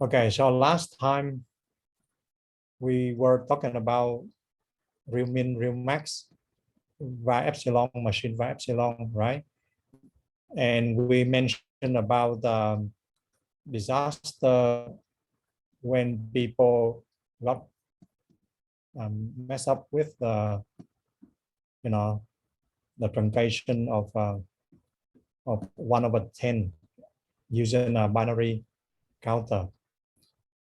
Okay, so last time we were talking about real min, real max by epsilon, machine by epsilon, right? And we mentioned about the disaster when people got messed up with the, the truncation of 1/10 using a binary counter.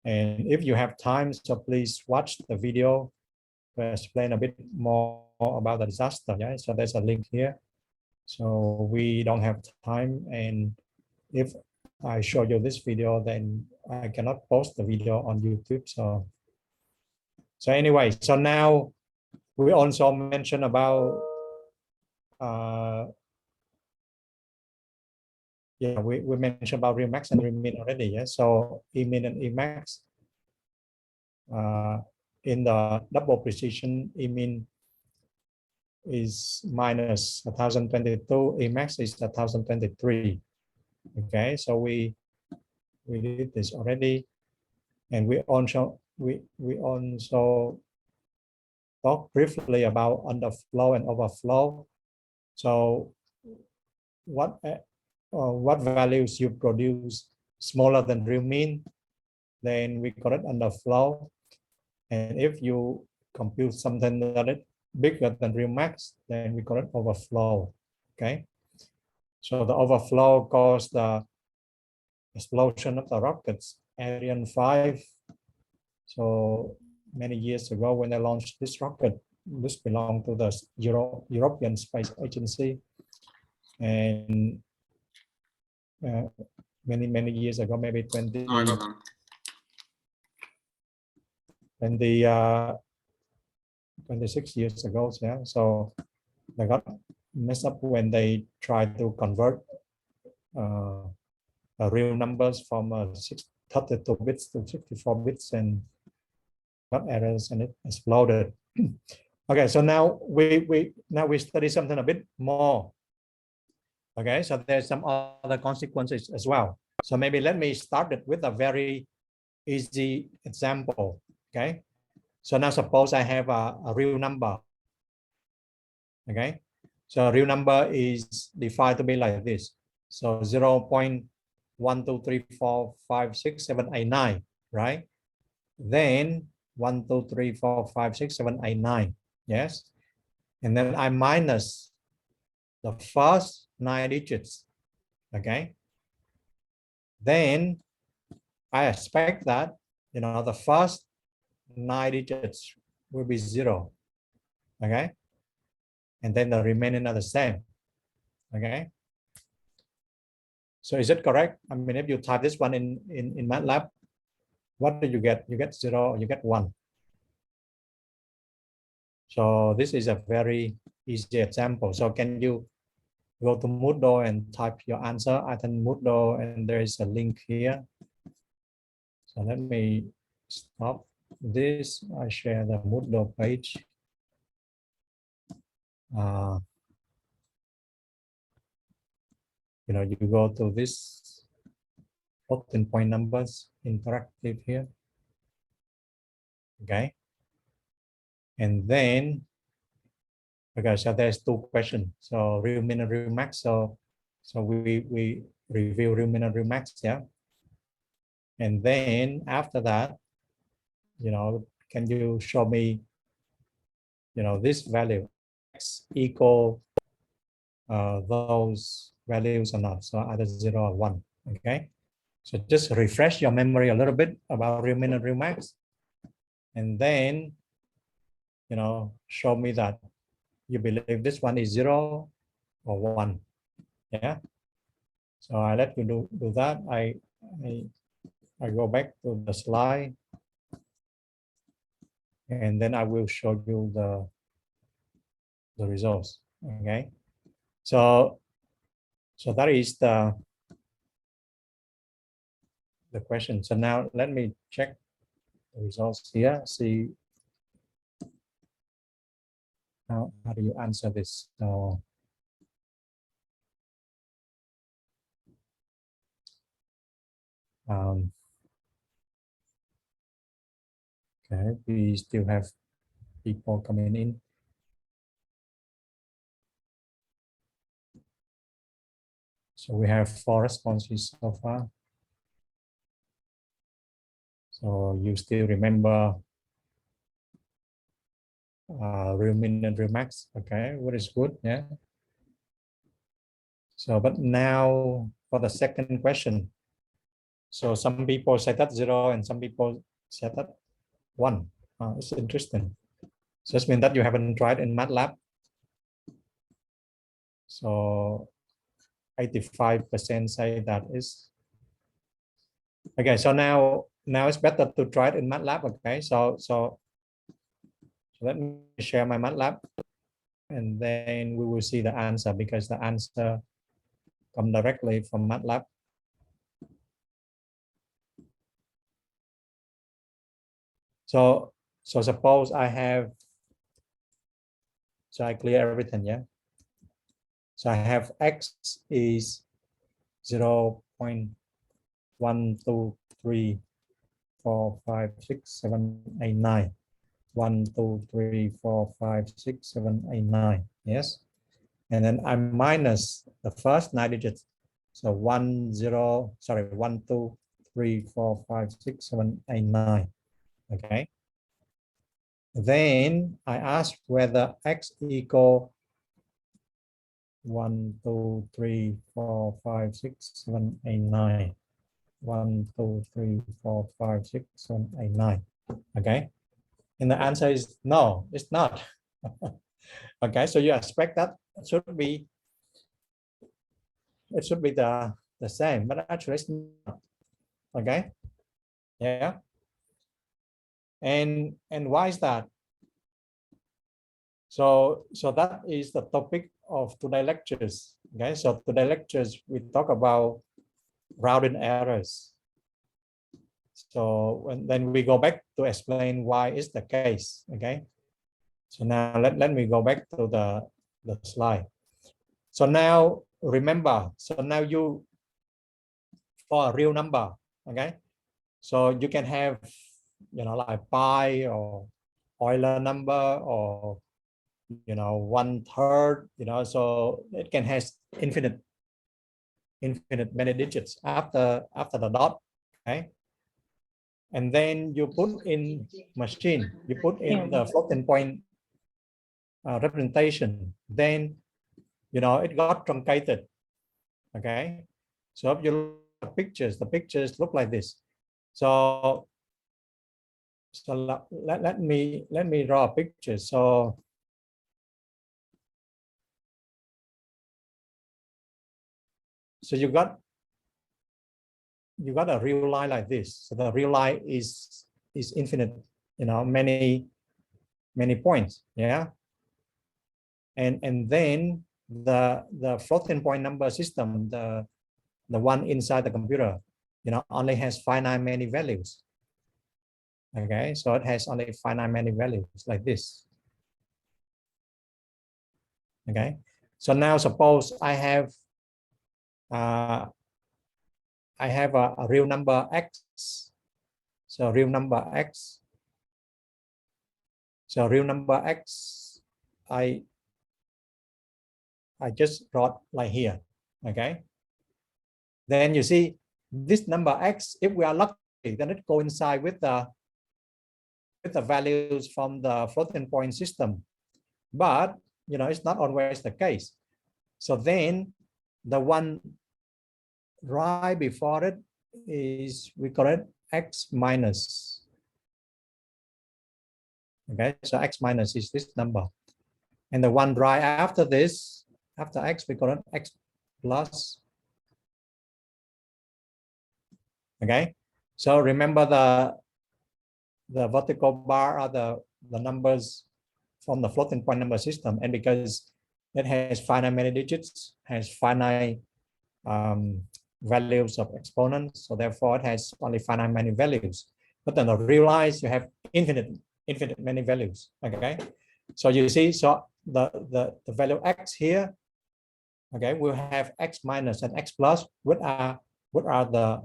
And if you have time, so please watch the video to explain a bit more about the disaster. Yeah, so there's a link here. So we don't have time, and if I show you this video, then I cannot post the video on YouTube. So anyway, so now we also mentioned about we mentioned about real max and real min already. Yeah, so E min and E max. In the double precision, E min is minus 1022, E max is 1023. Okay, so we did this already, and we also talked briefly about underflow and overflow. So what values you produce smaller than real mean, then we call it underflow. And if you compute something that is bigger than real max, then we call it overflow. Okay, so the overflow caused the explosion of the rockets Ariane 5. So many years ago, when they launched this rocket, this belonged to the European Space Agency, and many years ago, maybe 20, 26 years ago. Yeah, so they got messed up when they tried to convert real numbers from 32 bits to 64 bits, and got errors, and it exploded. Okay, so now we study something a bit more. Okay, so there's some other consequences as well. So maybe let me start it with a very easy example. Okay, so now suppose I have a real number. Okay, so real number is defined to be like this. So 0.123456789, right? Then 123456789. Yes, and then I minus the first 9 digits. Okay, then I expect that the first 9 digits will be 0. Okay, and then the remaining are the same. Okay, so is it correct? I mean, if you type this one in MATLAB, what do you get? You get 0 or you get 1. So this is a very easy example. So can you go to Moodle and type your answer? I think Moodle, and there is a link here. So let me stop this. I share the Moodle page. You go to this 14-point numbers interactive here. Okay, and then so there's 2 questions. So real min and real max. So we review real min and real max. Yeah, and then after that, can you show me this value x equal those values or not? So either 0 or 1. Okay, so just refresh your memory a little bit about real min and real max, and then show me that you believe this one is 0 or 1. Yeah, so I let you do that. I go back to the slide, and then I will show you the results. Okay, so that is the question. So now let me check the results here. See how do you answer this? So Okay, we still have people coming in. So we have 4 responses so far. So you still remember real min and real max. Okay, what is good, yeah. So, but now for the second question. So some people set that 0 and some people set that 1. It's interesting. So this means that you haven't tried in MATLAB. So 85% say that is okay. So now it's better to try it in MATLAB. Okay, so let me share my MATLAB, and then we will see the answer, because the answer come directly from MATLAB. So suppose I have, so I clear everything, yeah. So I have x is 0.123456789. 1, 2, 3, 4, 5, 6, 7, 8, 9. Yes. And then I minus the first 9 digits. So 1, 2, 3, 4, 5, 6, 7, 8, 9. Okay. Then I ask whether x equal 1, 2, 3, 4, 5, 6, 7, 8, 9. 1, 2, 3, 4, 5, 6, 7, 8, 9. Okay. And the answer is no, it's not. Okay, so you expect that it should be the same, but actually it's not. Okay. Yeah. And why is that? So that is the topic of today's lectures. Okay, so today's lectures we talk about rounding errors. So then we go back to explain why is the case. Okay. So now let me go back to the slide. So now remember, so now you, for a real number, okay, so you can have, you know, like pi or Euler number, or, you know, 1/3, you know, so it can have infinite many digits after the dot. Okay, and then you put in machine, you put in the floating point representation, then, you know, it got truncated. Okay, so if you look at pictures, the pictures look like this. So let me draw a picture. So you got a real line like this. So the real line is infinite, you know, many points. Yeah. And then the floating point number system, the one inside the computer, you know, only has finite many values. Okay, so it has only finite many values like this. Okay, so now suppose I have a real number x. So real number x. So real number x, I just wrote like here. Okay. Then you see this number x, if we are lucky, then it coincides with the values from the floating point system. But, you know, it's not always the case. So then the one right before it is, we call it x minus. Okay, so x minus is this number. And the one right after this, after x, we call it x plus. Okay, so remember the vertical bar are the numbers from the floating point number system, and because it has finite many digits, has finite values of exponents, so therefore it has only finite many values. But then the real life, you have infinite many values. Okay, so you see, so the value x here, okay, we'll have x minus and x plus. What are the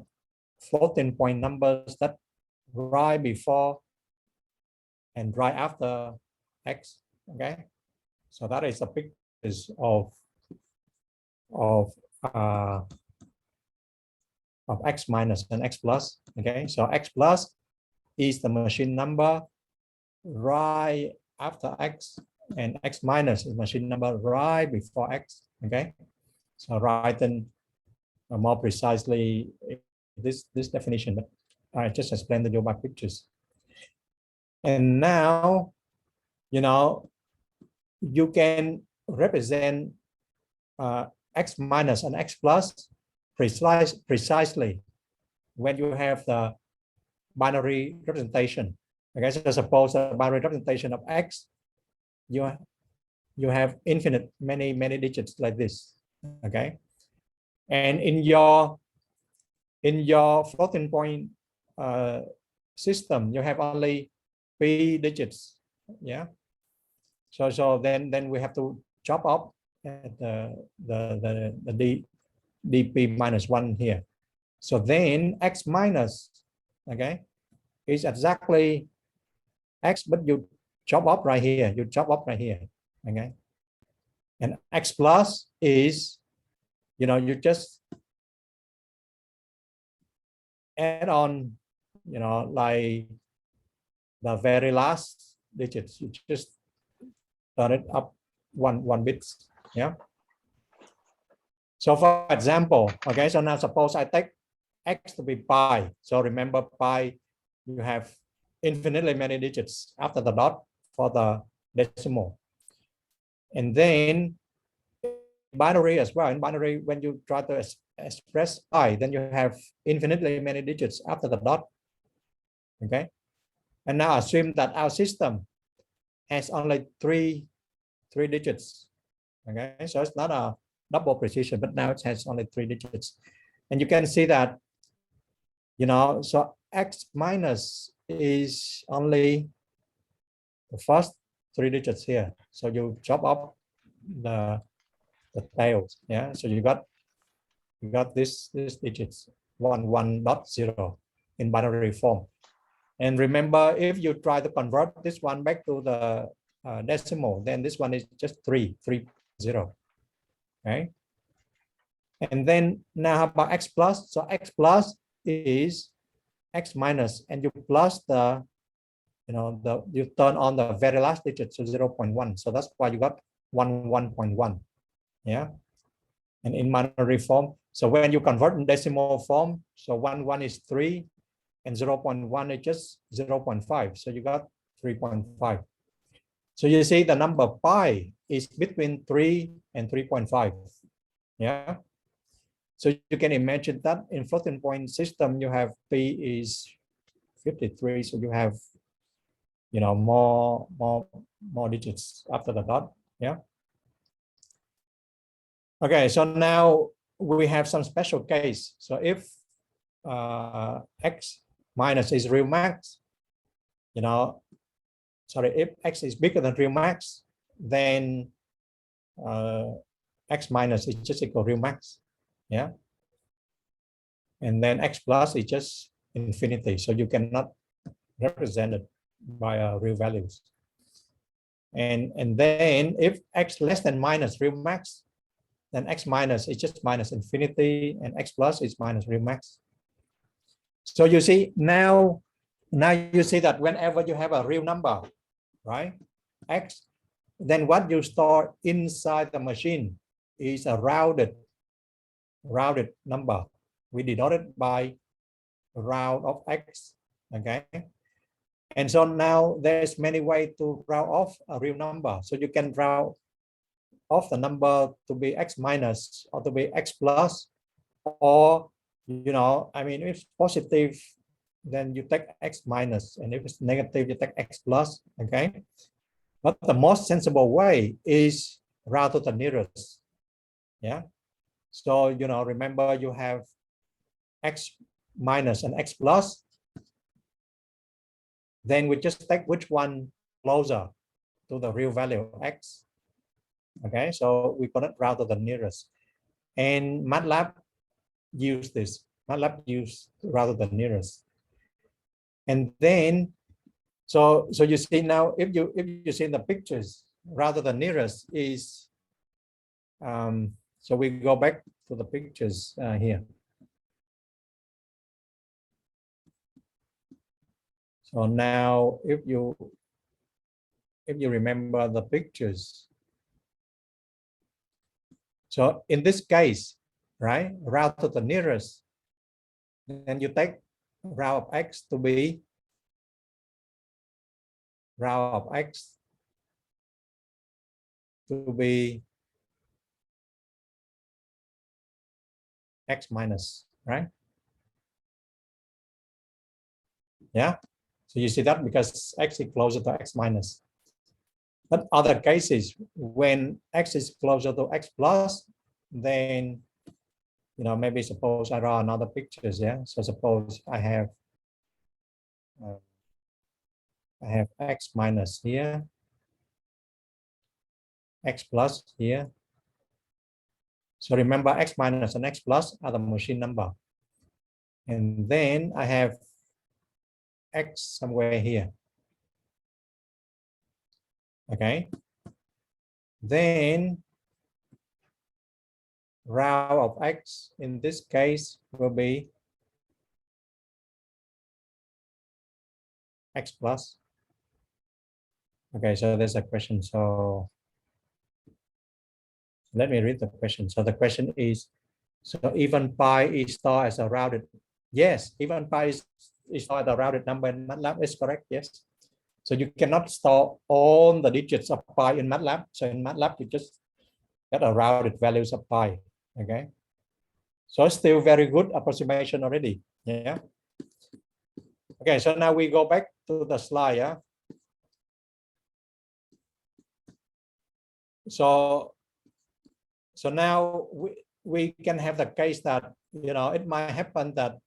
floating point numbers that right before and right after x. Okay, so that is a picture of uh, of x minus and x plus. Okay, so x plus is the machine number right after x, and x minus is machine number right before x. Okay, so written more precisely this definition, but I just explained to you by pictures. And now, you know, you can represent x minus and x plus precisely when you have the binary representation. Okay, so suppose a binary representation of x, you have infinite many digits like this. Okay, and in your floating point system, you have only p digits. Yeah, so then we have to chop up at the dp minus 1 here. So then x minus, okay, is exactly x, but you chop up right here. You chop up right here. Okay, and x plus is, you know, you just add on, you know, like the very last digits. You just turn it up one bit. Yeah. So for example, okay, so now suppose I take x to be pi. So remember, pi, you have infinitely many digits after the dot for the decimal. And then binary as well. In binary, when you try to express pi, then you have infinitely many digits after the dot. Okay. And now assume that our system has only three digits. Okay, so it's not a double precision, but now it has only 3 digits. And you can see that, you know, so x minus is only the first 3 digits here. So you chop up the tails. Yeah, so you got this digits 1.0 in binary form. And remember, if you try to convert this one back to the decimal, then this one is just 3.0. Okay. And then now how about x plus? So x plus is x minus, and you plus the, you know, you turn on the very last digit, so 0.1. So that's why you got 1.1. Yeah. And in binary form, so when you convert in decimal form, so 1 is 3 and 0.1 is just 0.5. So you got 3.5. So you see the number pi is between 3 and 3.5. Yeah. So you can imagine that in floating point system, you have p is 53. So you have, you know, more digits after the dot. Yeah. Okay, so now we have some special case. So if x minus is real max, you know, sorry, if x is bigger than real max, then x minus is just equal real max. Yeah. And then x plus is just infinity. So you cannot represent it by real values. And then if x less than minus real max, then x minus is just minus infinity, and x plus is minus real max. So you see now you see that whenever you have a real number, right, x, then what you store inside the machine is a rounded number. We denote it by round of x. Okay. And so now there's many ways to round off a real number. So you can round off the number to be x minus or to be x plus, or, you know, I mean, if it's positive, then you take x minus, and if it's negative, you take x plus. Okay. But the most sensible way is round to the nearest. Yeah. So, you know, remember you have x minus and x plus. Then we just take which one closer to the real value x. Okay, so we cannot round to the nearest. And MATLAB use this. MATLAB use round to the nearest. And then, So you see now, if you see in the pictures, rather the nearest is, so we go back to the pictures here. So now if you remember the pictures, so in this case, right, route to the nearest, then you take route of x to be route of x to be x minus, right? Yeah. So you see that because x is closer to x minus. But other cases, when x is closer to x plus, then, you know, maybe suppose I draw another pictures. Yeah. So suppose I have x minus here, x plus here. So remember, x minus and x plus are the machine number. And then I have x somewhere here. Okay. Then route of x in this case will be x plus. Okay, so there's a question. So let me read the question. So the question is, so even pi is stored as a rounded. Yes, even pi is stored as a rounded number in MATLAB is correct. Yes. So you cannot store all the digits of pi in MATLAB. So in MATLAB, you just get a rounded values of pi. Okay. So it's still very good approximation already. Yeah. Okay, so now we go back to the slide. Yeah. So now we can have the case that, you know, it might happen that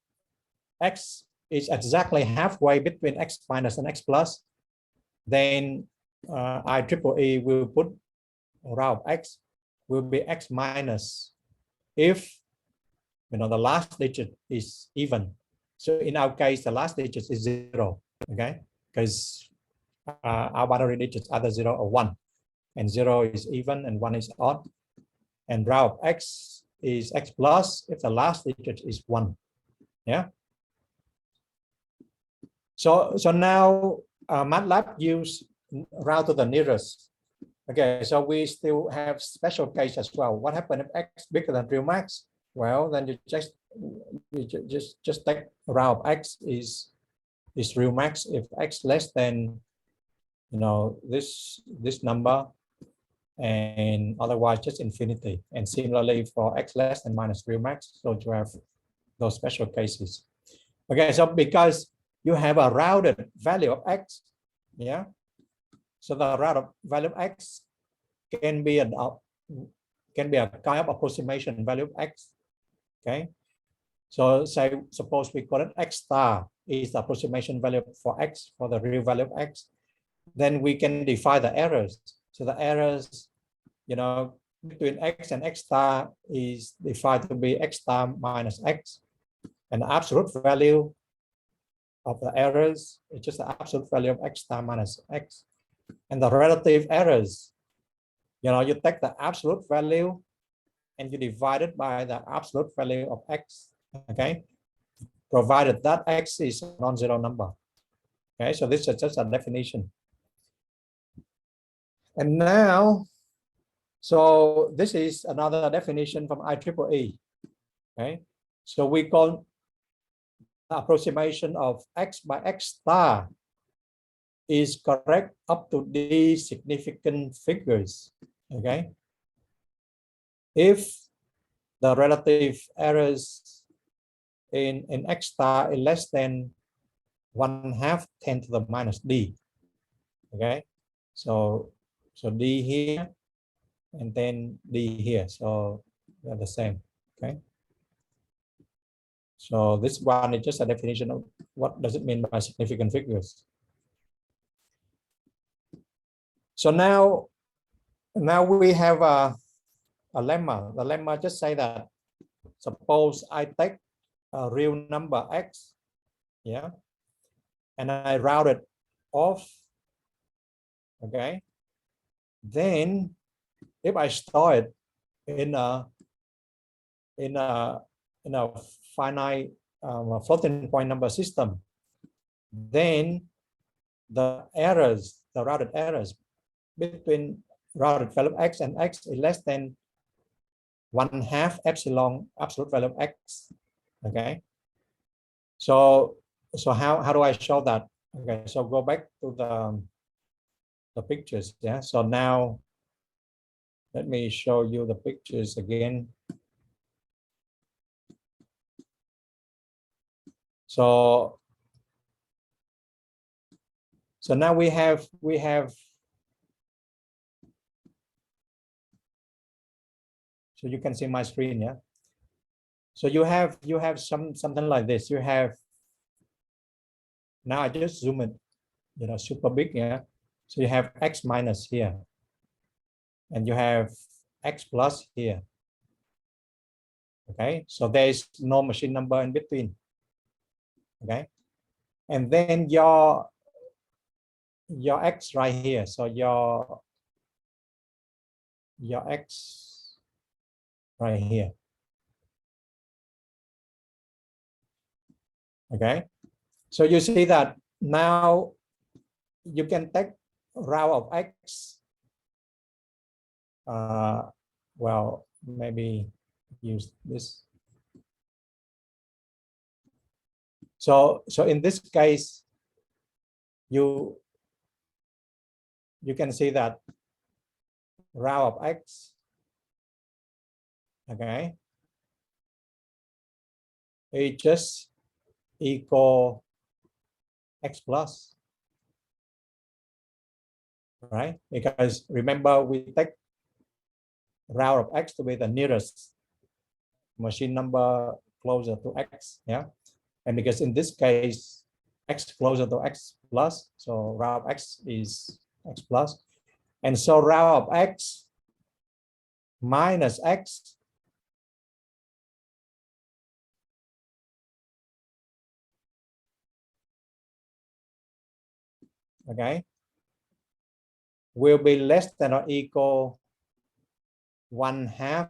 x is exactly halfway between x minus and x plus. Then IEEE will put route of x will be x minus if, you know, the last digit is even. So in our case, the last digit is 0. Okay, because our binary digits are the 0 or 1, and 0 is even and 1 is odd. And route of x is x plus if the last digit is 1. Yeah. So now MATLAB use route to the nearest. Okay, so we still have special case as well. What happens if x bigger than real max? Well, then you just take route of x is real max. If x less than, you know, this number, and otherwise just infinity. And similarly for x less than minus real max, so you have those special cases. Okay, so because you have a rounded value of x, yeah, so the rounded value of x can be a kind of approximation value of x. Okay, so say suppose we call it x star is the approximation value for x, for the real value of x. Then we can define the errors. So the errors, you know, between x and x star is defined to be x star minus x, and the absolute value of the errors is just the absolute value of x star minus x. And the relative errors, you know, you take the absolute value and you divide it by the absolute value of x. Okay, provided that x is a non-zero number. Okay, so this is just a definition. And now, so this is another definition from IEEE. Okay, so we call the approximation of x by x star is correct up to d significant figures. Okay, if the relative errors in x star is less than 1/2 10 to the minus d. Okay, so d here and then d here, so they're the same. Okay, so this one is just a definition of what does it mean by significant figures. So now we have a lemma. The lemma just say that suppose I take a real number x, yeah, and I route it off. Okay. Then if I store it in a finite floating point number system, then the errors, the routed errors between routed value of x and x is less than 1/2 epsilon absolute value of x. Okay. So how do I show that? Okay, so go back to the pictures. Yeah. So now let me show you the pictures again. So now we have so you can see my screen, yeah. So you have something like this. You have, now I just zoom it, you know, super big, yeah. So you have x minus here, and you have x plus here. Okay, so there is no machine number in between. Okay, and then your x right here. So your x right here. Okay, so you see that now you can take row of x. Well, maybe use this. So in this case, you can see that row of x, okay, it just equal x plus, right? Because remember, we take row of x to be the nearest machine number closer to x, yeah. And because in this case, x closer to x plus, so row of x is x plus. And so row of x minus x okay, will be less than or equal 1/2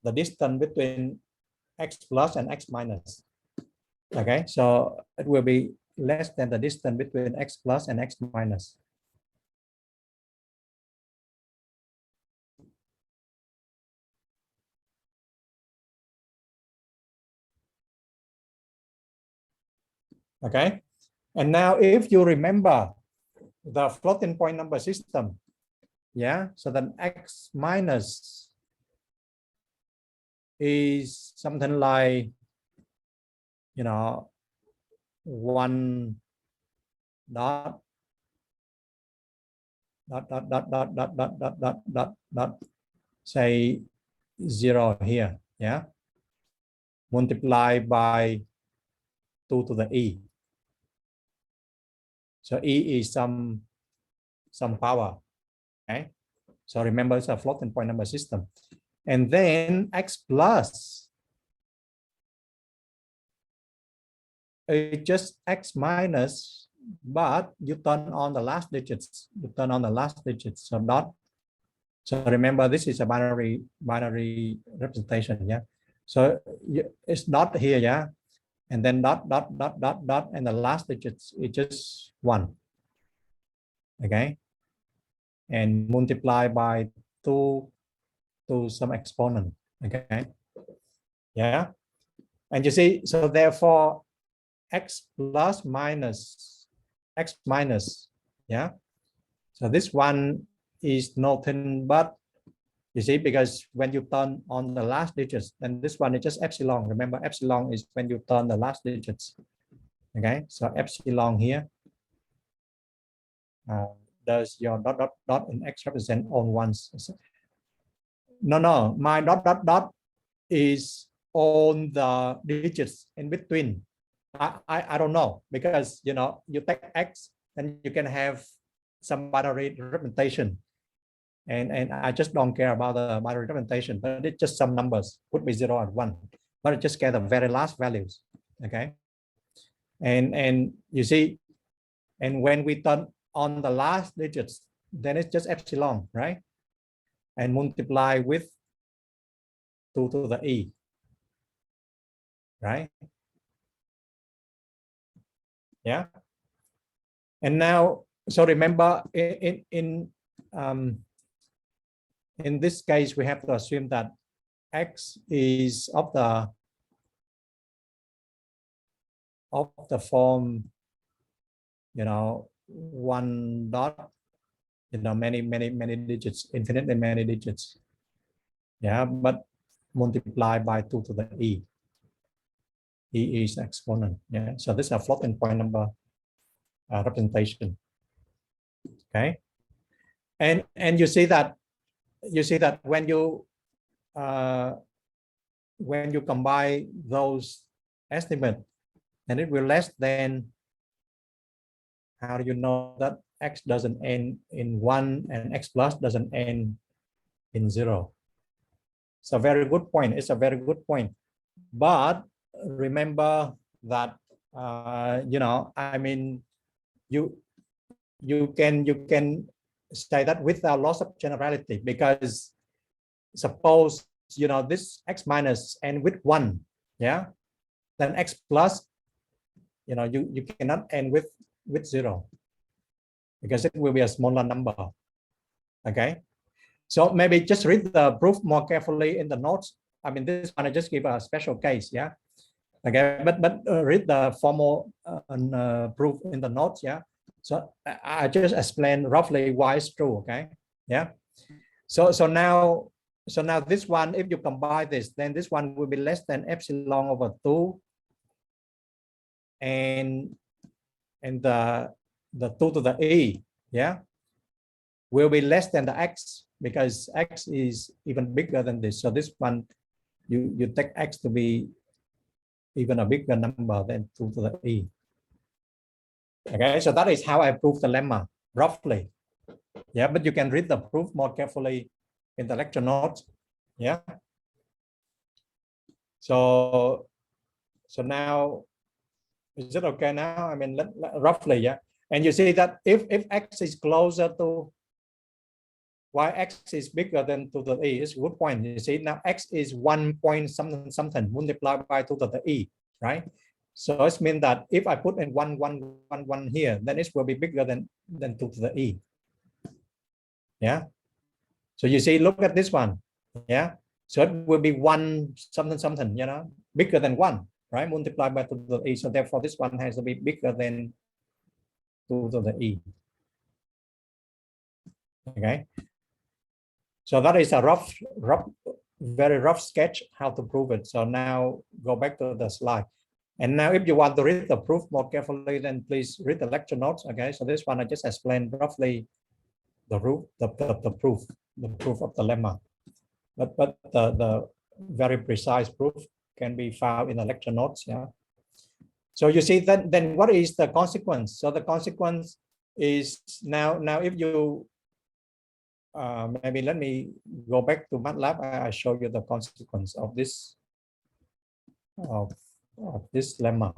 the distance between x plus and x minus. Okay, so it will be less than the distance between x plus and x minus. Okay, and now if you remember the floating point number system, yeah, so then x minus is something like, you know, 1 dot say 0 here, yeah, multiplied by 2 to the e. So e is some power. Okay, so remember it's a floating point number system. And then x plus is just x minus, but you turn on the last digits. You turn on the last digits. So dot. So remember, this is a binary representation. Yeah. So it's dot here. Yeah. And then dot, and the last digits is just 1. Okay. And multiply by 2 to some exponent. Okay. Yeah. And you see, so therefore, x plus minus x minus, yeah. So this one is nothing but, you see, because when you turn on the last digits, then this one is just epsilon. Remember, epsilon is when you turn the last digits. Okay, so epsilon here. Does your dot in x represent all ones? No, my dot is on the digits in between. I don't know, because, you know, you take x and you can have some binary representation, and I just don't care about the binary representation, but it's just some numbers, could be 0 and 1, but it just get the very last values. Okay, and you see, And when we turn on the last digits, then it's just epsilon, right? And multiply with 2 to the e, right? Yeah. And now, so remember, in this case, we have to assume that x is of the form, you know, one dot, you know, many digits, infinitely many digits. Yeah, but multiply by 2 to the e. E is exponent. Yeah, so this is a floating point number representation. Okay, and you see that when you combine those estimates, and it will less than, how do you know that x doesn't end in 1 and x plus doesn't end in 0? It's a very good point. It's a very good point. But remember that, you know, I mean, you can say that without loss of generality, because suppose, you know, this x minus end with 1, yeah, then x plus, you know, you cannot end with 0, because it will be a smaller number. Okay, so maybe just read the proof more carefully in the notes. I mean, this one I just give a special case, yeah. Okay, but read the formal proof in the notes, yeah. So I just explain roughly why it's true. Okay, yeah. So now this one, if you combine this, then this one will be less than epsilon over 2, and the 2 to the e, yeah, will be less than the x, because x is even bigger than this. So this one, you take x to be even a bigger number than 2 to the e. Okay, so that is how I prove the lemma roughly. Yeah, but you can read the proof more carefully in the lecture notes. Yeah. So now, is it okay now? I mean, roughly, yeah. And you see that if x is closer to y, x is bigger than 2 to the e, it's a good point. You see now x is 1 point something multiplied by 2 to the e, right? So it means that if I put in 1 here, then it will be bigger than 2 to the e. Yeah. So you see, look at this one. Yeah. So it will be 1 something, you know, bigger than 1, right? Multiplied by 2 to the e. So therefore, this one has to be bigger than 2 to the e. Okay. So that is a very rough sketch how to prove it. So now go back to the slide. And now if you want to read the proof more carefully, then please read the lecture notes. Okay. So this one I just explained roughly the proof of the lemma. But the very precise proof can be found in the lecture notes. Yeah. So you see that then what is the consequence? So the consequence is now if you maybe let me go back to MATLAB. I show you the consequence of this lemma.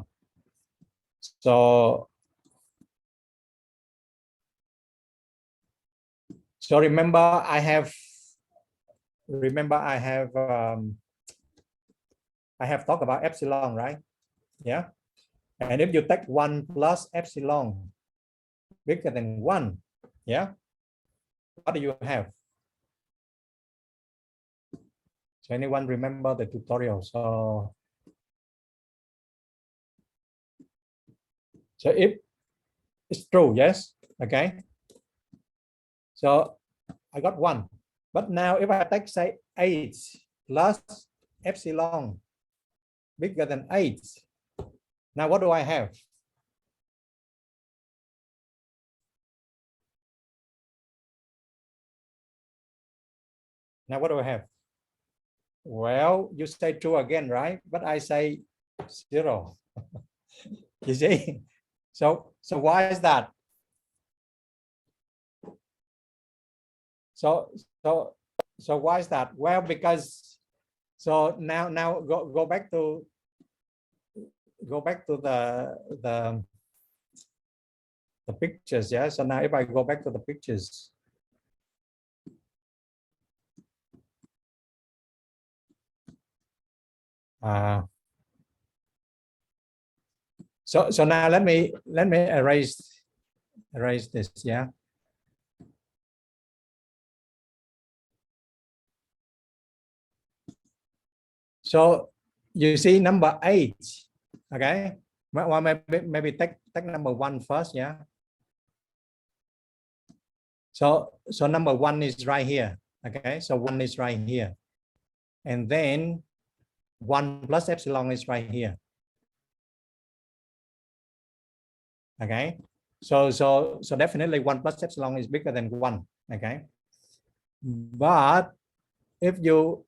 So remember I have talked about epsilon, right? Yeah. And if you take 1 plus epsilon bigger than 1, yeah, what do you have? So anyone remember the tutorial? So if it's true, yes, okay. So I got 1, but now if I take, say, 8 plus epsilon bigger than 8, now what do I have? Now what do I have? Well, you say true again, right? But I say 0. You see? So why is that? So why is that? Well, because now go back to the the pictures. Yeah. So now if I go back to the pictures. So now let me erase this. Yeah. So you see number 8. Okay. Well, maybe take number 1 first. Yeah. So number 1 is right here. Okay. So 1 is right here, and then 1 plus epsilon is right here. Okay. So definitely 1 plus epsilon is bigger than 1. Okay. But if you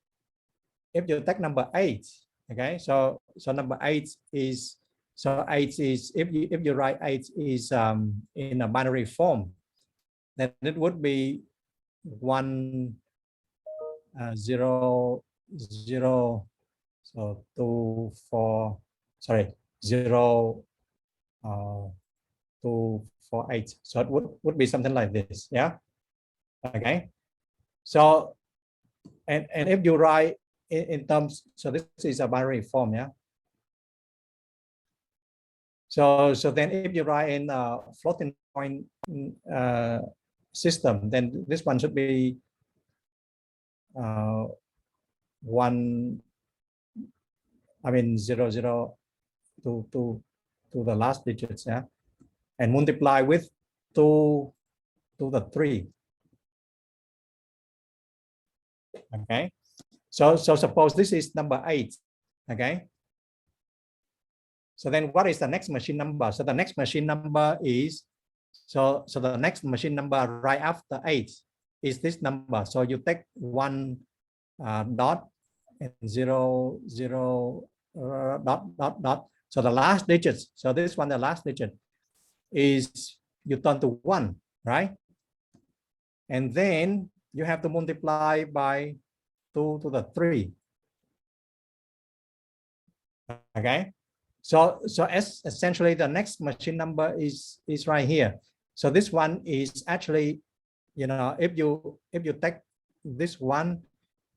take number 8, okay, so number 8 is, so 8 is, if you write 8 is in a binary form, then it would be 1 0 0, so 2 4, sorry, 0 2 4 8. So it would be something like this. Yeah. Okay. So and if you write in terms, so this is a binary form. Yeah. So then if you write in a floating point system, then this one should be 1, I mean 0 0 to the last digits. Yeah. And multiply with 2 to the 3. Okay. So suppose this is number 8. Okay. So then what is the next machine number? So the next machine number is, so the next machine number right after 8 is this number. So you take 1 dot and 0 0 dot. So the last digits, so this one, the last digit is, you turn to 1, right? And then you have to multiply by 2 to the 3. Okay. So essentially the next machine number is right here. So this one is actually, you know, if you take this one,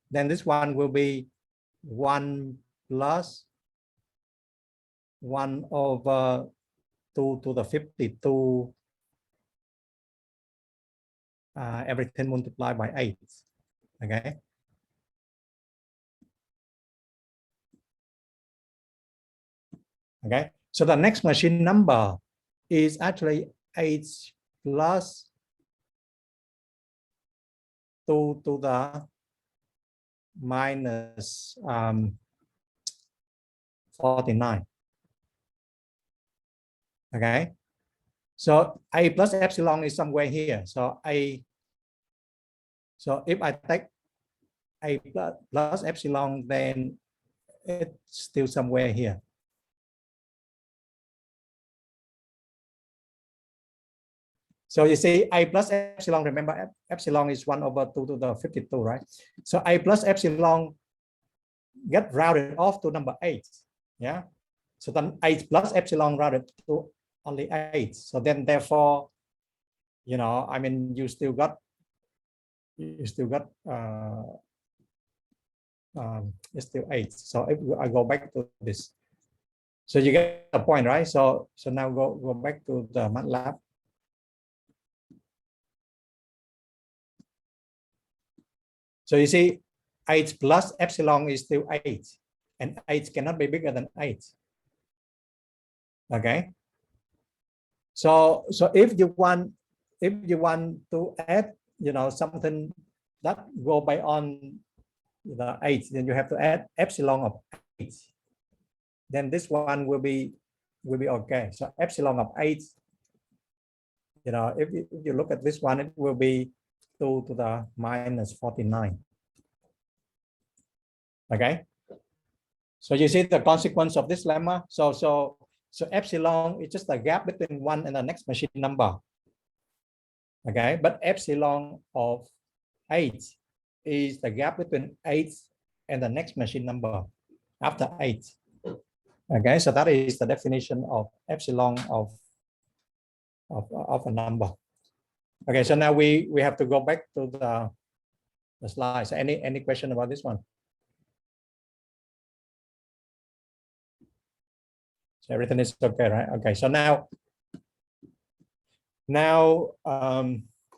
then this one will be 1 plus 1 over 2 to the 52, everything multiplied by 8. Okay. Okay. So the next machine number is actually 8 plus 2 to the minus 49. Okay. So a plus epsilon is somewhere here. So if I take a plus epsilon, then it's still somewhere here. So you see a plus epsilon, remember epsilon is 1 over 2 to the 52, right? So a plus epsilon get rounded off to number 8. Yeah. So then 8 plus epsilon rounded to only 8. So then therefore, you know, I mean, you still got it's still 8. So if I go back to this, so you get the point, right? So now go back to the MATLAB. So you see 8 plus epsilon is still 8, and 8 cannot be bigger than 8. Okay. So if you want to add, you know, something that go beyond the 8, then you have to add epsilon of 8. Then this one will be okay. So epsilon of 8, you know, if you look at this one, it will be 2 to the minus 49. Okay. So you see the consequence of this lemma. So epsilon is just the gap between 1 and the next machine number. Okay, but epsilon of 8 is the gap between 8 and the next machine number after 8. Okay, so that is the definition of epsilon of of a number. Okay, so now we have to go back to the slides. Any question about this one? So everything is okay, right? Okay, so now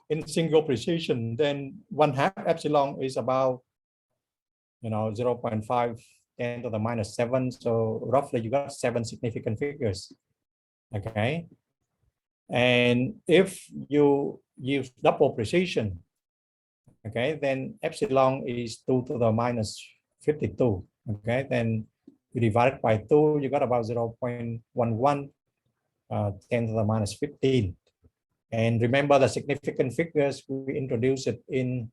in single precision, then 1/2 epsilon is about 0.5 10 to the minus 7. So roughly you got 7 significant figures. Okay. And if you use double precision, okay, then epsilon is 2 to the minus 52. Okay, then you divide it by 2, you got about 0.11 10 to the minus 15. And remember the significant figures, we introduced it in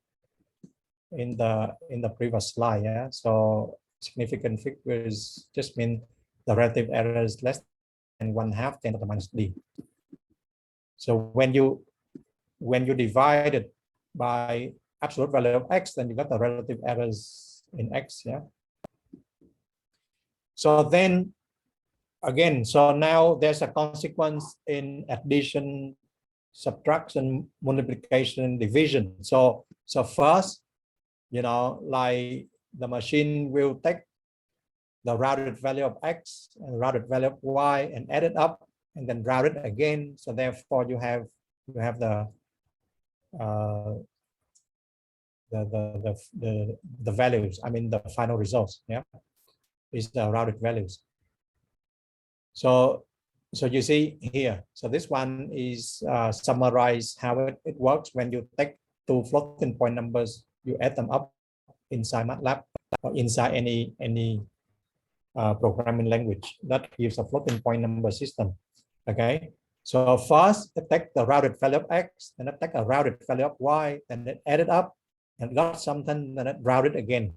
the previous slide. Yeah, so significant figures just mean the relative error is less than 1/2 10 to the minus d. So when you divide it by absolute value of x, then you got the relative errors in x. Yeah. So then again, so now there's a consequence in addition, subtraction, multiplication, division. So first, like the machine will take the rounded value of x and rounded value of y and add it up and then round it again. So therefore you have the values. I mean the final results. Yeah, is the rounded values. So you see here. So this one is summarize how it works when you take two floating point numbers, you add them up inside MATLAB or inside any programming language that gives a floating point number system. Okay, so first it take the rounded value of x, then it take a rounded value of y, and it add it up and got something, then it round it again.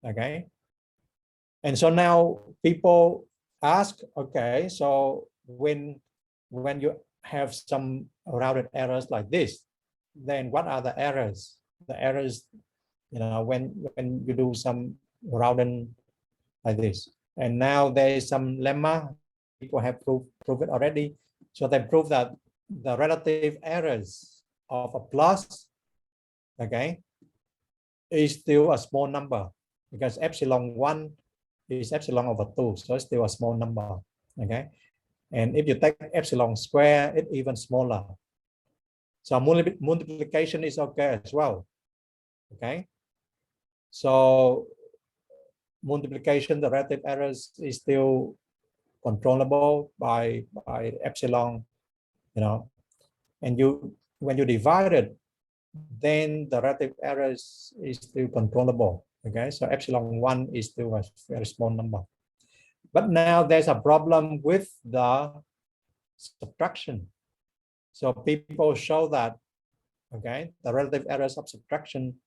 Okay, and so now people ask, okay, so when you have some rounded errors like this, then what are the errors? The errors, when you do some rounding like this. And now there is some lemma. People have proved it already. So they prove that the relative errors of a plus, okay, is still a small number because epsilon 1 is epsilon over 2, so it's still a small number. Okay, and if you take epsilon square, it's even smaller. So multiplication is okay as well. Okay, so multiplication, the relative errors is still controllable by epsilon, and when you divide it, then the relative errors is still controllable. Okay, so epsilon 1 is still a very small number. But now there's a problem with the subtraction. So people show that, okay, the relative errors of subtraction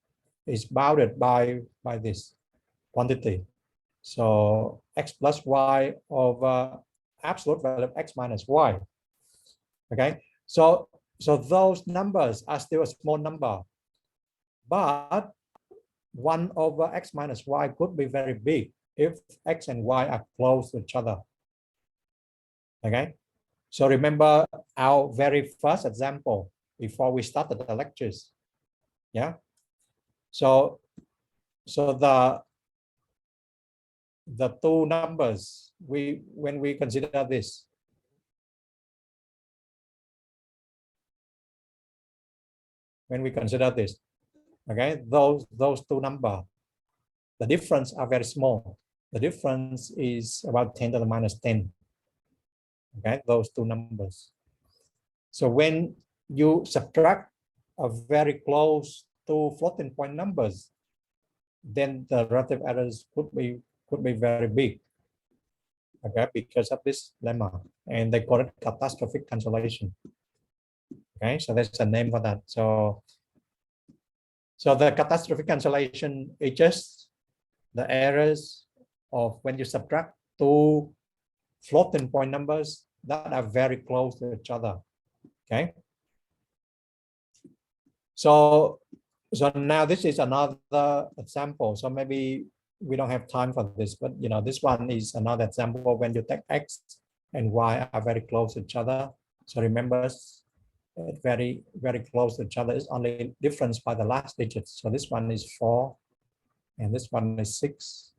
is bounded by this quantity. So x plus y over absolute value of x minus y. Okay, so those numbers are still a small number, but 1 over x minus y could be very big if x and y are close to each other. Okay, so remember our very first example before we started the lectures. Yeah, so the two numbers, when we consider this, okay, those two numbers, the difference are very small. The difference is about 10 to the minus 10. Okay, those two numbers. So when you subtract a very close to floating point numbers, then the relative errors could be very big. Okay, because of this lemma, and they call it catastrophic cancellation. Okay, so that's a name for that. So the catastrophic cancellation is just the errors of when you subtract two floating point numbers that are very close to each other. Okay. So now this is another example. So maybe we don't have time for this, but this one is another example when you take x and y are very close to each other. So remember, it's very, very close to each other. It's only difference by the last digit. So this one is 4 and this one is 6.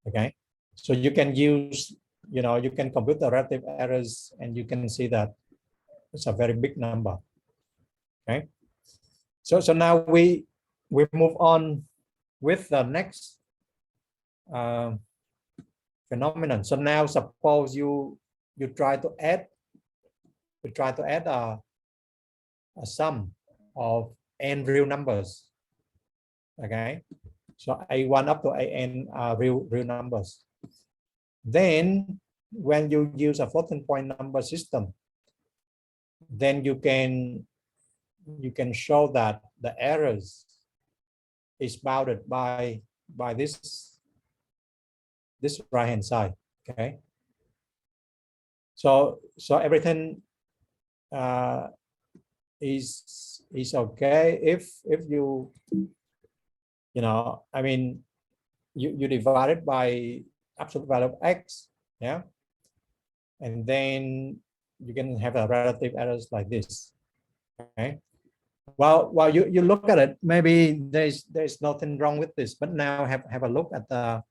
Okay. So you can use, you can compute the relative errors and you can see that it's a very big number. Okay. So now we move on with the next phenomenon. So now suppose you try to add a sum of n real numbers. Okay, so a1 up to an are real numbers. Then when you use a floating point number system, then you can show that the errors is bounded by this right hand side. Okay, so everything is okay if you I mean you divide it by absolute value of x, yeah, and then you can have a relative errors like this. Okay, well you look at it, maybe there's nothing wrong with this, but now have a look at the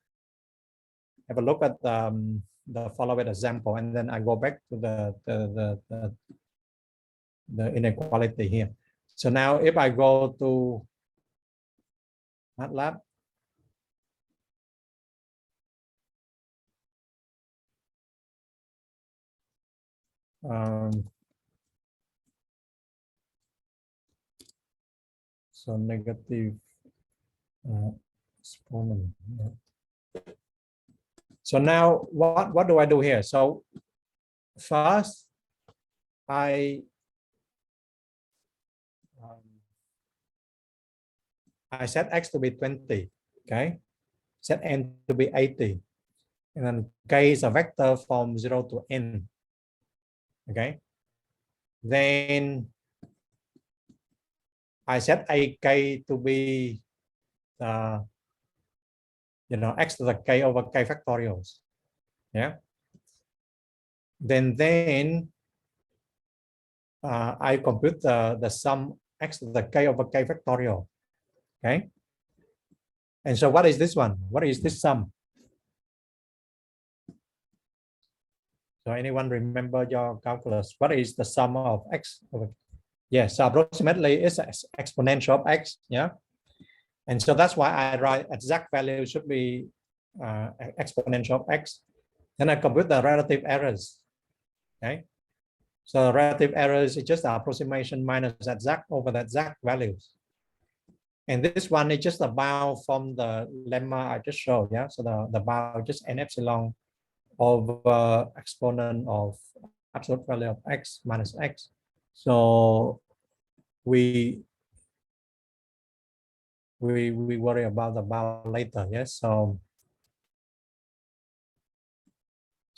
following example, and then I go back to the inequality here. So now if I go to MATLAB, so negative exponent. Yeah. So now what do I do here? So first I set x to be 20, okay, set n to be 80, and then k is a vector from 0 to n. Okay, then I set ak to be x to the k over k factorials. Yeah, then I compute the sum x to the k over k factorial. Okay, and so what is this one? What is this sum? So anyone remember your calculus? What is the sum of x over? Yes, so approximately it's exponential of x. Yeah, and so that's why I write exact value should be exponential of x. Then I compute the relative errors. Okay, so relative errors is just the approximation minus exact over the exact values. And this one is just a bound from the lemma I just showed. Yeah, so the bound just n epsilon over exponent of absolute value of x minus x. So we worry about the bound later. Yes. So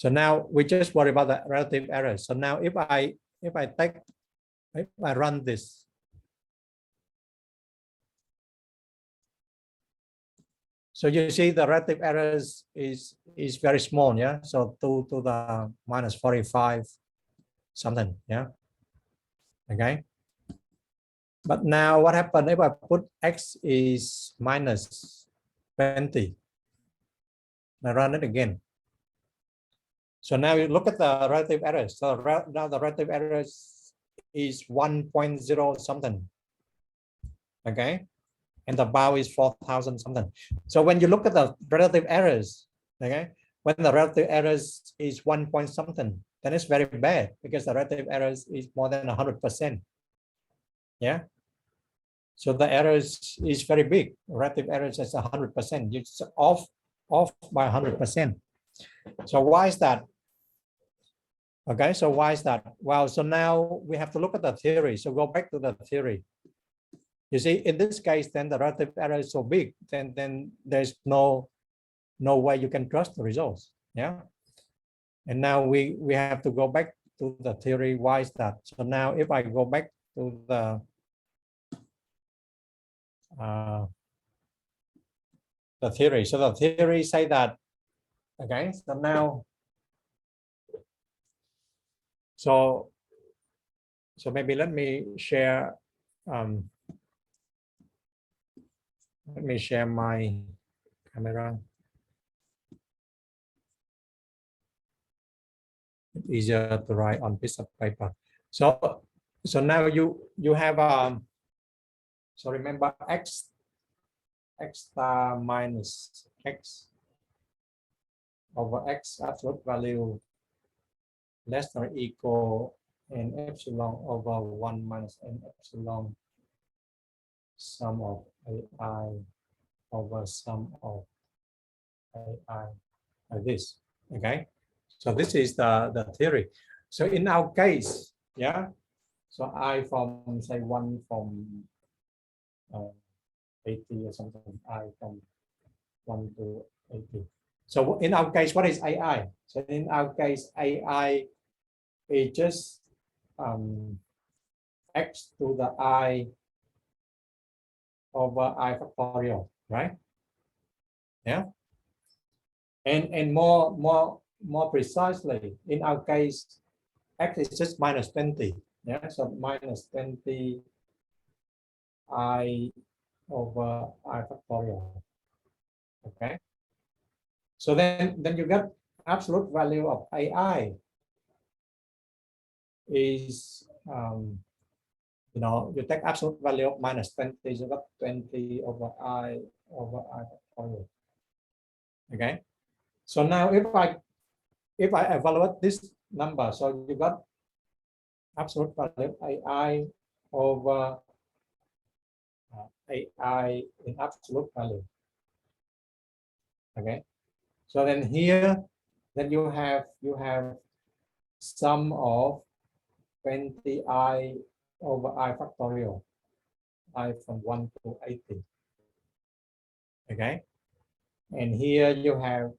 now we just worry about the relative errors. So now if I run this, so you see the relative errors is very small. Yeah. So 2 to the minus 45 something. Yeah. Okay. But now what happened if I put x is minus 20? I run it again. So now you look at the relative errors. So now the relative errors is 1.0 something. Okay. And the bound is 4,000 something. So when you look at the relative errors, okay, when the relative errors is 1 point something, then it's very bad because the relative errors is more than 100%. Yeah. So the errors is very big. Relative errors is 100%. It's off by 100%. So why is that? Okay, so why is that? Well, so now we have to look at the theory. So go back to the theory. You see, in this case, then the relative error is so big, then there's no way you can trust the results. Yeah. And now we have to go back to the theory. Why is that? So now if I go back to the theory. So the theory say that, okay, so now, so So maybe let me share my camera. It's easier to write on piece of paper. So now you have so remember x star minus x over x absolute value less than or equal n epsilon over 1 minus n epsilon sum of ai over sum of ai like this. Okay, so this is the theory. So in our case, yeah, so I from say 1 from 80 or something, I from 1 to 80. So in our case, what is ai? So in our case, ai is just x to the I over I factorial, right? Yeah. And more precisely, in our case, x is just minus 20. Yeah, so minus 20 I over I factorial. Okay. So then you get absolute value of ai is you know, you take absolute value of minus 20, you got 20 over I factorial. Okay. So now if I evaluate this number, so you got absolute value ai over ai in absolute value. Okay. So then here, then you have sum of 20i over I factorial, I from 1 to 80. Okay. And here you have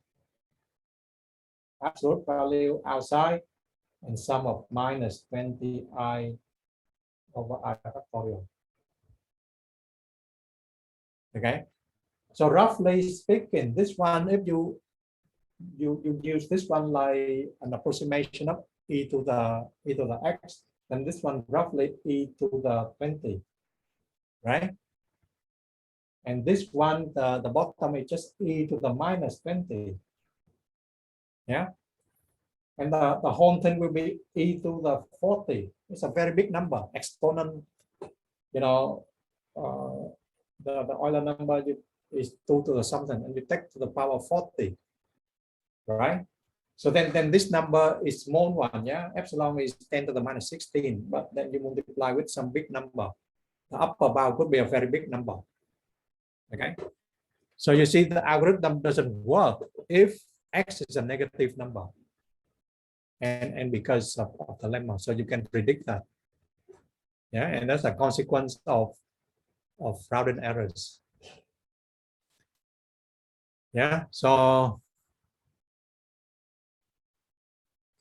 absolute value outside and sum of minus 20i over I factorial. Okay. So roughly speaking, this one, if you use this one like an approximation of e to the x, then this one roughly e to the 20, right? And this one, the bottom is just e to the minus 20. Yeah. And the whole thing will be e to the 40. It's a very big number. Exponent, you know, the Euler number is 2 to the something, and you take to the power 40, right? So then this number is small one, yeah. Epsilon is 10 to the minus 16, but then you multiply with some big number. The upper bound could be a very big number. Okay. So you see the algorithm doesn't work if x is a negative number. And because of the lemma, so you can predict that. Yeah, and that's a consequence of rounded errors. Yeah, so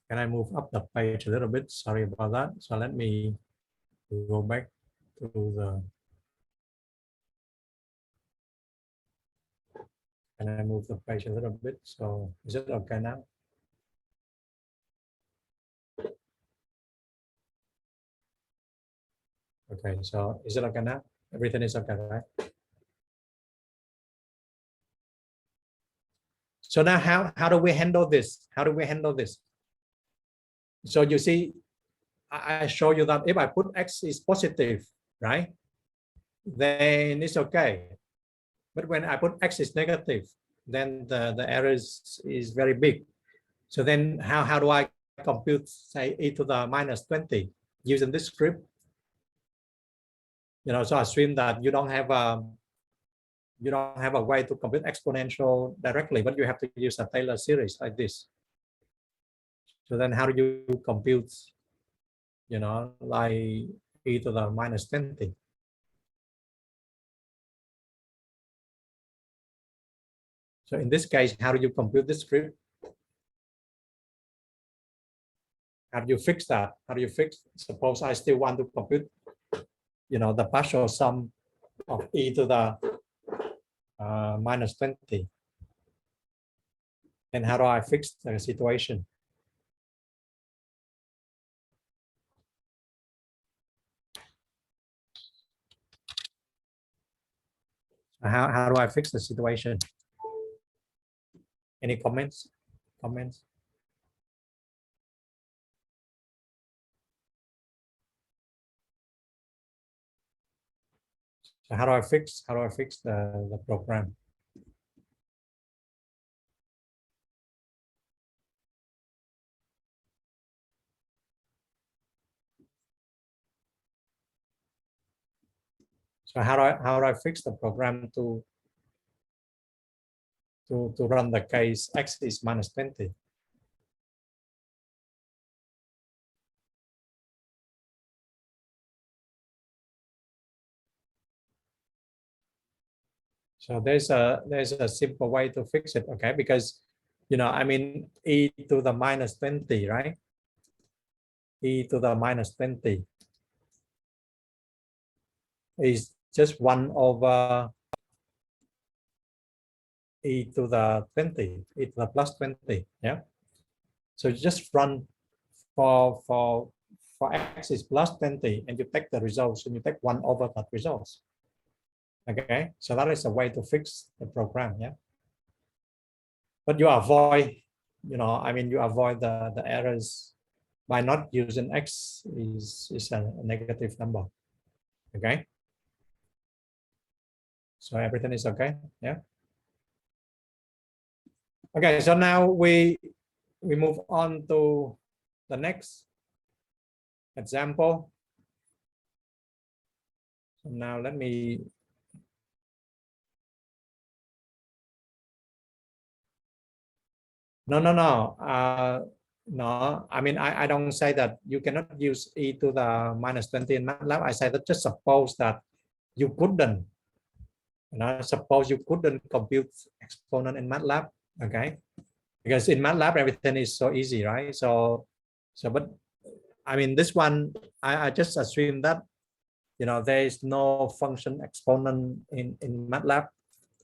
can I move up the page a little bit? Sorry about that. So let me go back to the. Can I move the page a little bit? So is it okay now? Okay, so is it okay now? Everything is okay, right? So now how do we handle this? How do we handle this? So you see, I show you that if I put x is positive, right? Then it's okay. But when I put x is negative, then the error is very big. So then how do I compute, say, e to the minus 20 using this script? You know, so I assume that you don't have a way to compute exponential directly, but you have to use a Taylor series like this. So then how do you compute, you know, like e to the minus 20? So in this case, how do you compute this script? How do you fix that? How do you fix? Suppose I still want to compute, you know, the partial sum of e to the minus 20. And how do I fix the situation? How do I fix the situation? Any comments? Comments? So how do I fix the program? So how do I fix the program to run the case x is minus 20? So there's a simple way to fix it, okay? Because I mean e to the minus 20, right? E to the minus 20 is just 1 over e to the 20, e to the plus 20, yeah? So you just run for x is plus 20 and you take the results and you take 1 over that results. Okay, so that is a way to fix the program, yeah. But you avoid, I mean, you avoid the errors by not using x is a negative number. Okay. So everything is okay, yeah. Okay, so now we move on to the next example. So now let me no. No, I mean, I don't say that you cannot use e to the minus 20 in MATLAB. I say that just suppose that you couldn't, suppose you couldn't compute exponent in MATLAB, okay? Because in MATLAB, everything is so easy, right? So but I mean, this one, I just assume that, there is no function exponent in MATLAB,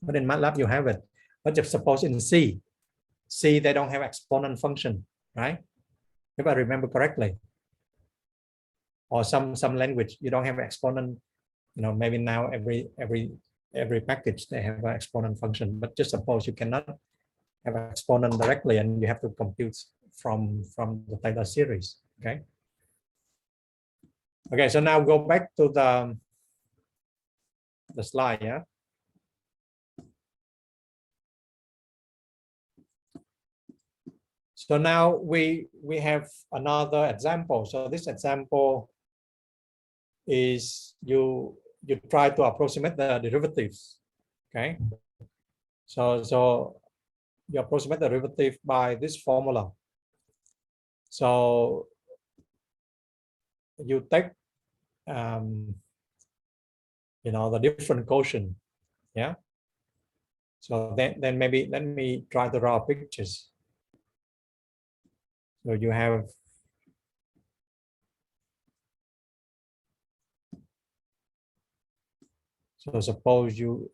but in MATLAB you have it. But just suppose in C, they don't have exponent function, right? If I remember correctly. Or some language, you don't have exponent, maybe now every package, they have an exponent function, but just suppose you cannot have an exponent directly and you have to compute from the Taylor series, okay? Okay, so now go back to the slide, yeah? So now we have another example. So this example is you try to approximate the derivatives, okay? So you approximate the derivative by this formula. So you take the different quotient, yeah. So then maybe let me try to draw pictures. So you have so suppose you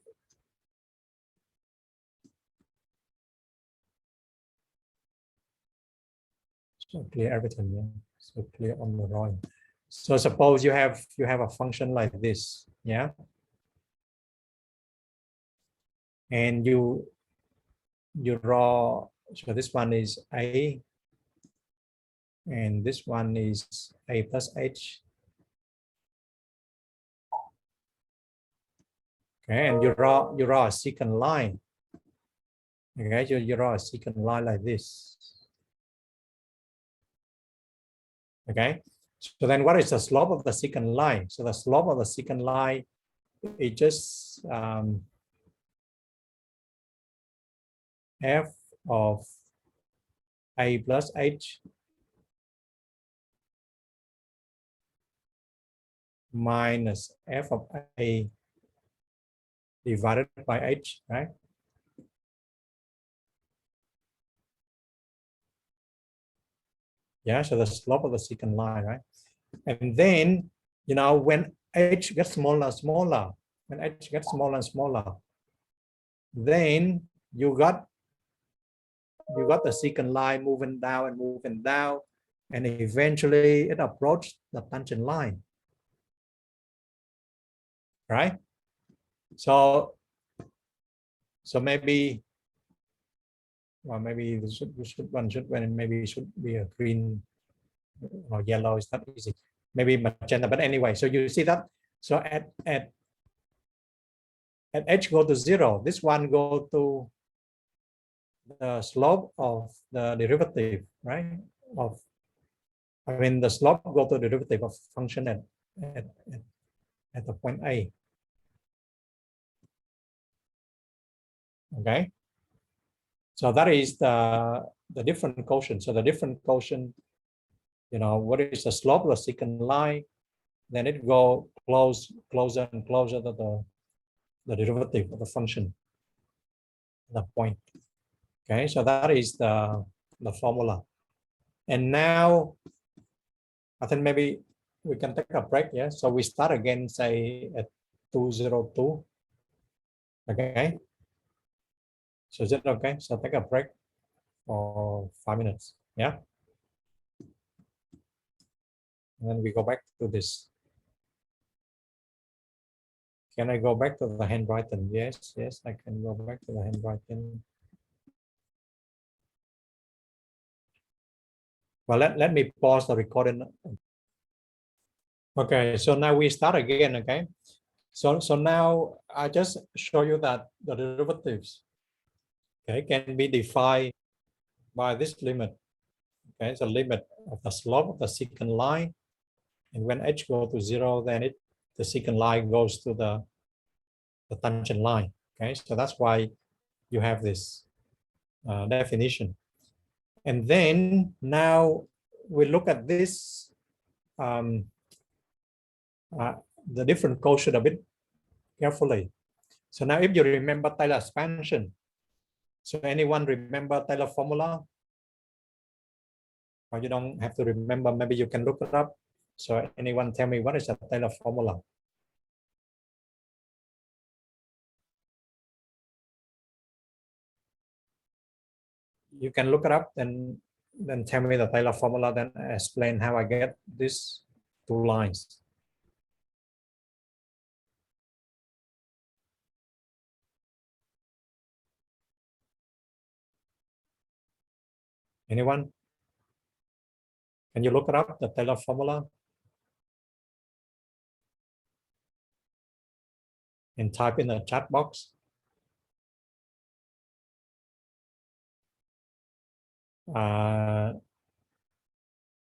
so clear everything, yeah. So clear on the drawing. So suppose you have a function like this, yeah, and you draw. So this one is a, and this one is a plus h. Okay, and you draw a secant line. Okay, you draw a secant line like this. Okay, so then what is the slope of the secant line? So the slope of the secant line is just f of a plus h minus f of a divided by h, right? Yeah, so the slope of the secant line, right? And then, when h gets smaller and smaller, then you got the secant line moving down, and eventually it approached the tangent line, right? So So maybe, well, maybe one should maybe should be a green or yellow. Is not easy. Maybe magenta, but anyway. So you see that. So at h go to 0, this one go to the slope of the derivative, right? I mean, the slope go to the derivative of function at the point A. Okay. So that is the different quotient. So the different quotient, you know, what is the slope of the secant line? Then it go closer and closer to the derivative of the function, the point. Okay, so that is the formula. And now I think maybe we can take a break. Yeah, so we start again, say at 202. Okay, so is it okay? So take a break for 5 minutes. Yeah, and then we go back to this. Can I go back to the handwriting? Yes, yes, I can go back to the handwriting. Well, let me pause the recording. Okay, so now we start again. Okay, so now I just show you that the derivatives, okay, can be defined by this limit. Okay, so limit of the slope of the secant line, and when h go to 0, then the secant line goes to the tangent line. Okay, so that's why you have this definition. And then now we look at this, the different quotient a bit carefully. So now if you remember Taylor expansion, so anyone remember Taylor formula? Or you don't have to remember, maybe you can look it up. So anyone tell me what is the Taylor formula? You can look it up and then tell me the Taylor formula, then explain how I get these two lines. Anyone? Can you look it up, the Taylor formula? And type in the chat box.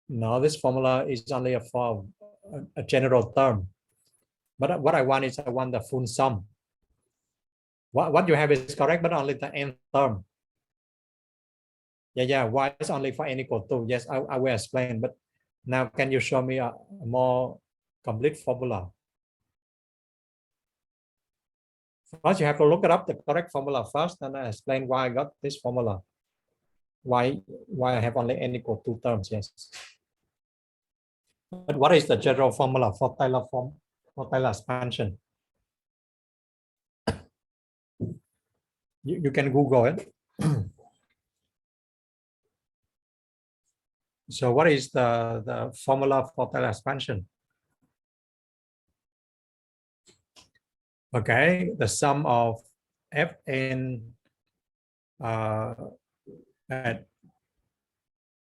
No, this formula is only for a general term. But what I want is I want the full sum. What you have is correct, but only the nth term. Yeah, why is only for n equal to? Yes, I will explain, but now can you show me a more complete formula? First, you have to look it up, the correct formula first, and I explain why I got this formula. Why I have only n equal to terms, yes. But what is the general formula for Taylor expansion? You can Google it. So what is the formula for Taylor expansion? Okay, the sum of fn at,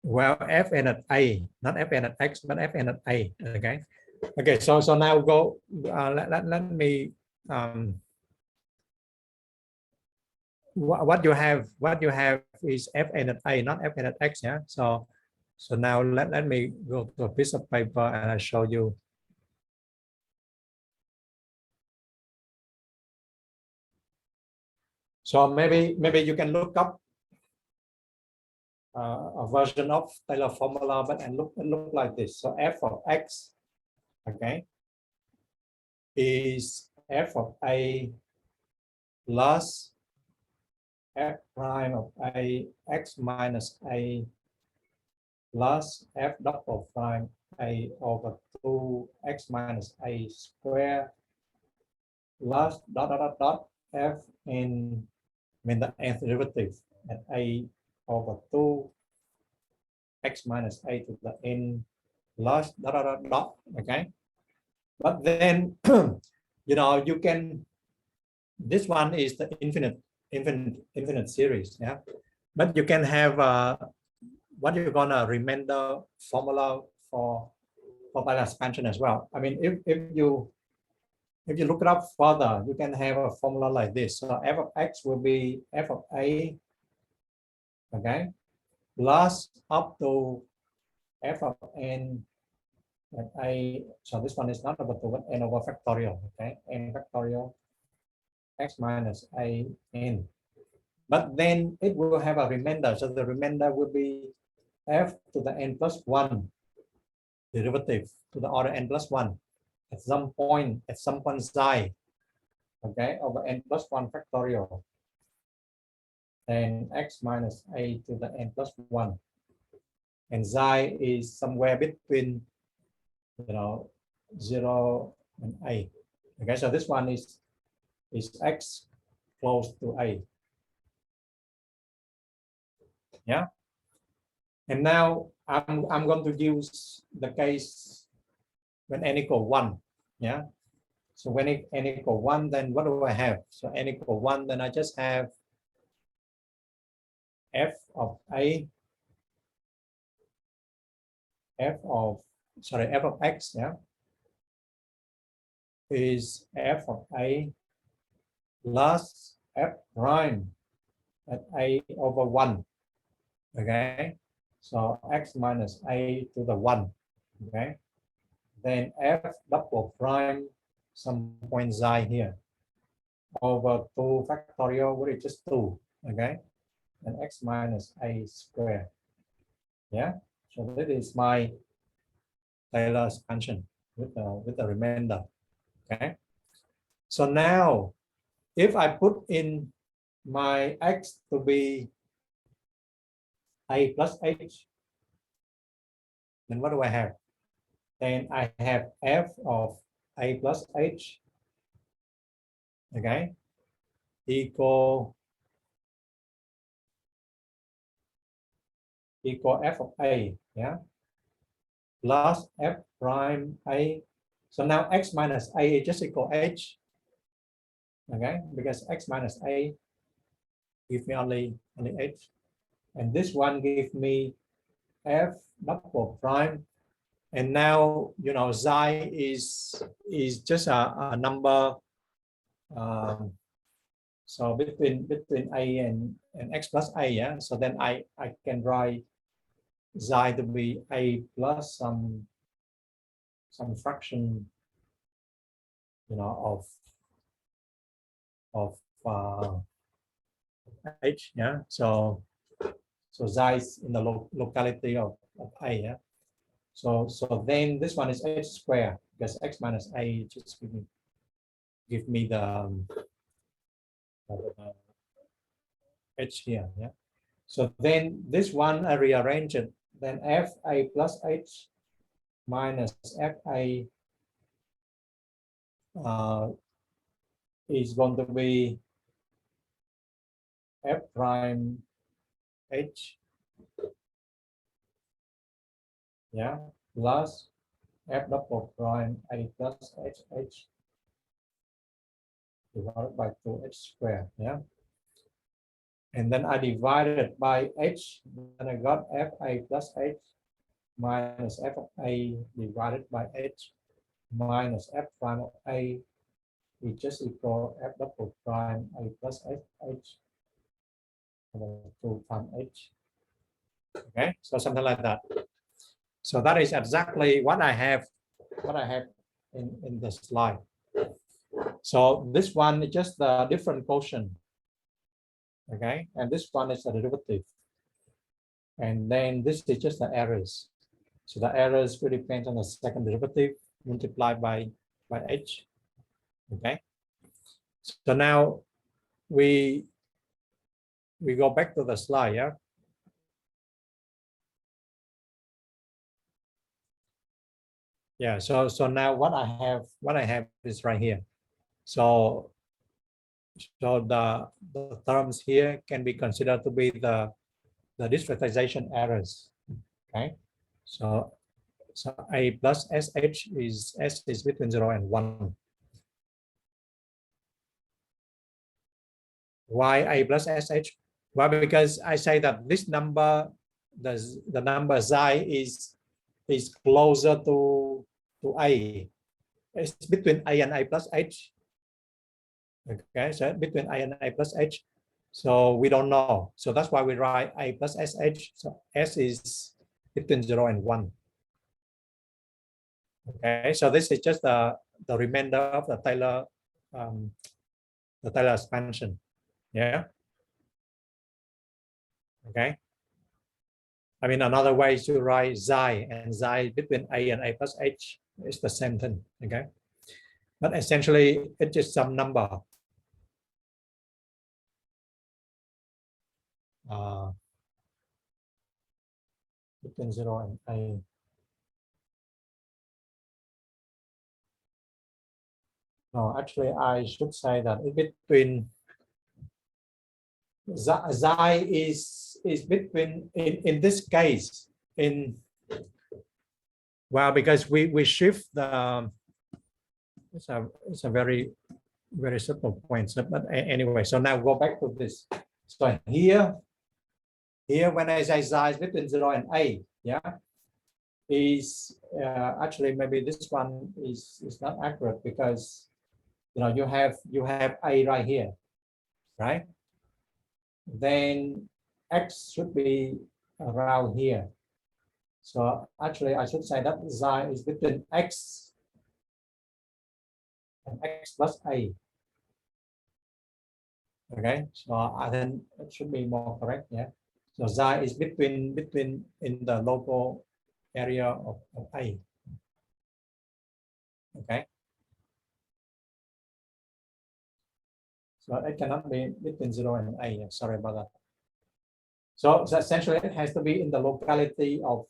well, fn at a, not fn at x, but fn at a. Okay, so now go, let me what you have is fn at a, not fn at x. Yeah, so now let me go to a piece of paper and I show you. So maybe you can look up a version of Taylor formula, but and look like this. So f of x, okay, is f of a plus f prime of a x minus a plus f dot of prime a over 2 x minus a square plus dot f in, I mean, the nth derivative at a over 2 x minus a to the n plus dot. Okay, but then you know, you can, this one is the infinite infinite series. Yeah, but you can have what you're gonna remainder formula for Euler expansion as well. I mean, if you look it up further, you can have a formula like this. So f of x will be f of a, okay, plus up to f of n at a. So this one is not over to n over factorial, okay, n factorial x minus a n. But then it will have a remainder. So the remainder will be f to the n plus 1 derivative to the order n plus 1 at some point xi, okay, over n plus 1 factorial, and x minus a to the n plus 1, and xi is somewhere between 0 and a. Okay, so this one is x close to a. Yeah, and now I'm going to use the case when n equal 1. Yeah, so when n equal 1, then what do I have? So n equal 1, then I just have f of a, f of x, yeah, is f of a plus f prime at a over 1. Okay, so x minus a to the 1. Okay, then f double prime some point xi here over 2 factorial, what is just 2. Okay, and x minus a squared. Yeah, so that is my Taylor expansion with the remainder. Okay, so now if I put in my x to be a plus h, then what do I have? Then I have f of a plus h, okay, equal f of a, yeah, plus f prime a. So now x minus a is just equal h, okay, because x minus a give me only h, and this one give me f double prime. And now xi is just a number, so between a and x plus a, yeah. So then I can write xi to be a plus some fraction, of h, yeah. So xi is in the locality of a, yeah. So then this one is h squared, because x minus a just give me the h here, yeah. So then this one I rearrange it, then f a plus h minus f a is going to be f prime h, yeah, plus f double prime a plus h divided by 2h squared, yeah. And then I divided by h, and I got f a plus h minus f of a divided by h minus f prime of a is just equal f double prime a plus h 2 times h. Okay, so something like that. So that is exactly what I have in the slide. So this one is just the different quotient. Okay, and this one is the derivative. And then this is just the errors. So the errors will depend on the second derivative multiplied by h. Okay. So now we go back to the slide, yeah. Yeah, so now what I have is right here. So the terms here can be considered to be the discretization errors. Okay. So a plus sh is s is between 0 and 1. Why a plus sh? Well, because I say that this number, the number xi is closer to a. It's between a and a plus h. Okay, so between a and a plus h. So we don't know. So that's why we write a plus sh. So s is between 0 and 1. Okay, so this is just the remainder of the Taylor expansion. Yeah. Okay. I mean, another way is to write xi, and xi between a and a plus h is the same thing. Okay, but essentially it's just some number. Between 0 and a. No, actually, I should say that in between xi is between in this case in, well, because we shift the, it's a very simple point. So, but anyway, so now go back to this. So here when I say xi is between 0 and a, yeah, is actually maybe this one is not accurate, because you have a right here, right? Then x should be around here. So actually I should say that xi is between x and x plus a. Okay, so I think it should be more correct. Yeah, so xi is between in the local area of a. Okay, so it cannot be between 0 and a. Sorry about that. So essentially it has to be in the locality of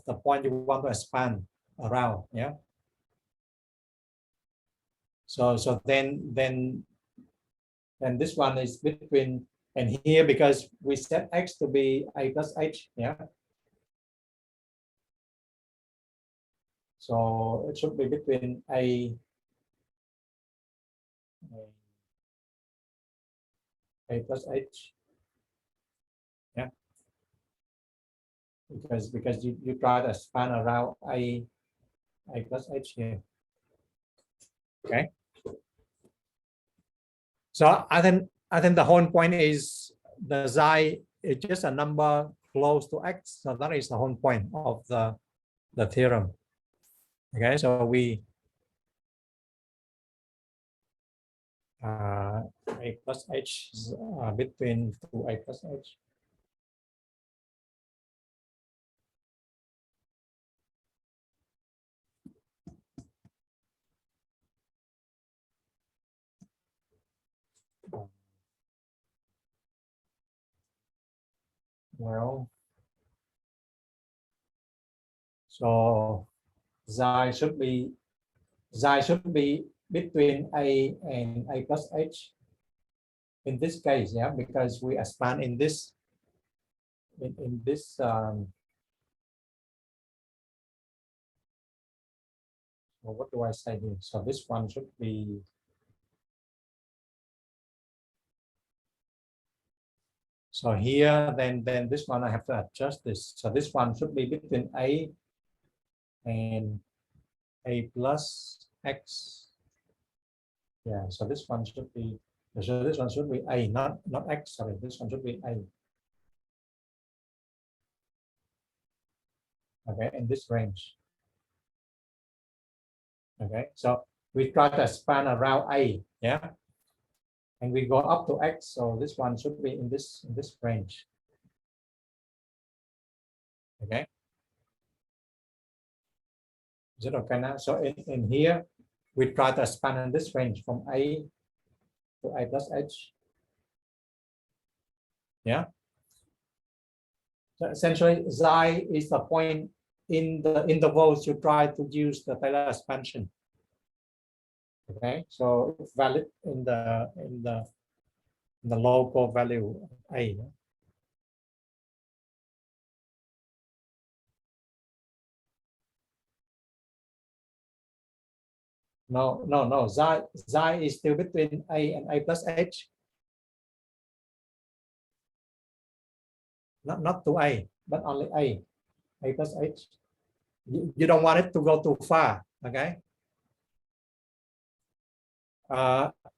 the point you want to expand around. Yeah, so then this one is between, and here because we set x to be a plus h. Yeah, so it should be between a plus h. Yeah, because you try to span around a plus h here. Okay, so I think the whole point is the xi is just a number close to x. So that is the whole point of the theorem. Okay, so we a plus h is between 2a plus h. Well, so xi should be between a and a plus h in this case. Yeah, because we expand in this in this well, what do I say here? So this one should be, so here then this one I have to adjust this. So this one should be between a and a plus x. Yeah, so this one should be, so this one should be a, not x. Sorry, this one should be a. Okay, in this range. Okay, so we try to span around a. Yeah, and we go up to x. So this one should be in this range. Okay, is it okay now? So in here we try to span in this range from a to a plus h. Yeah, so essentially xi is the point in the intervals you try to use the Taylor expansion. Okay, so it's valid in the local value a. No. Xi is still between A and A plus H. Not to A, but only A plus H. You don't want it to go too far, okay?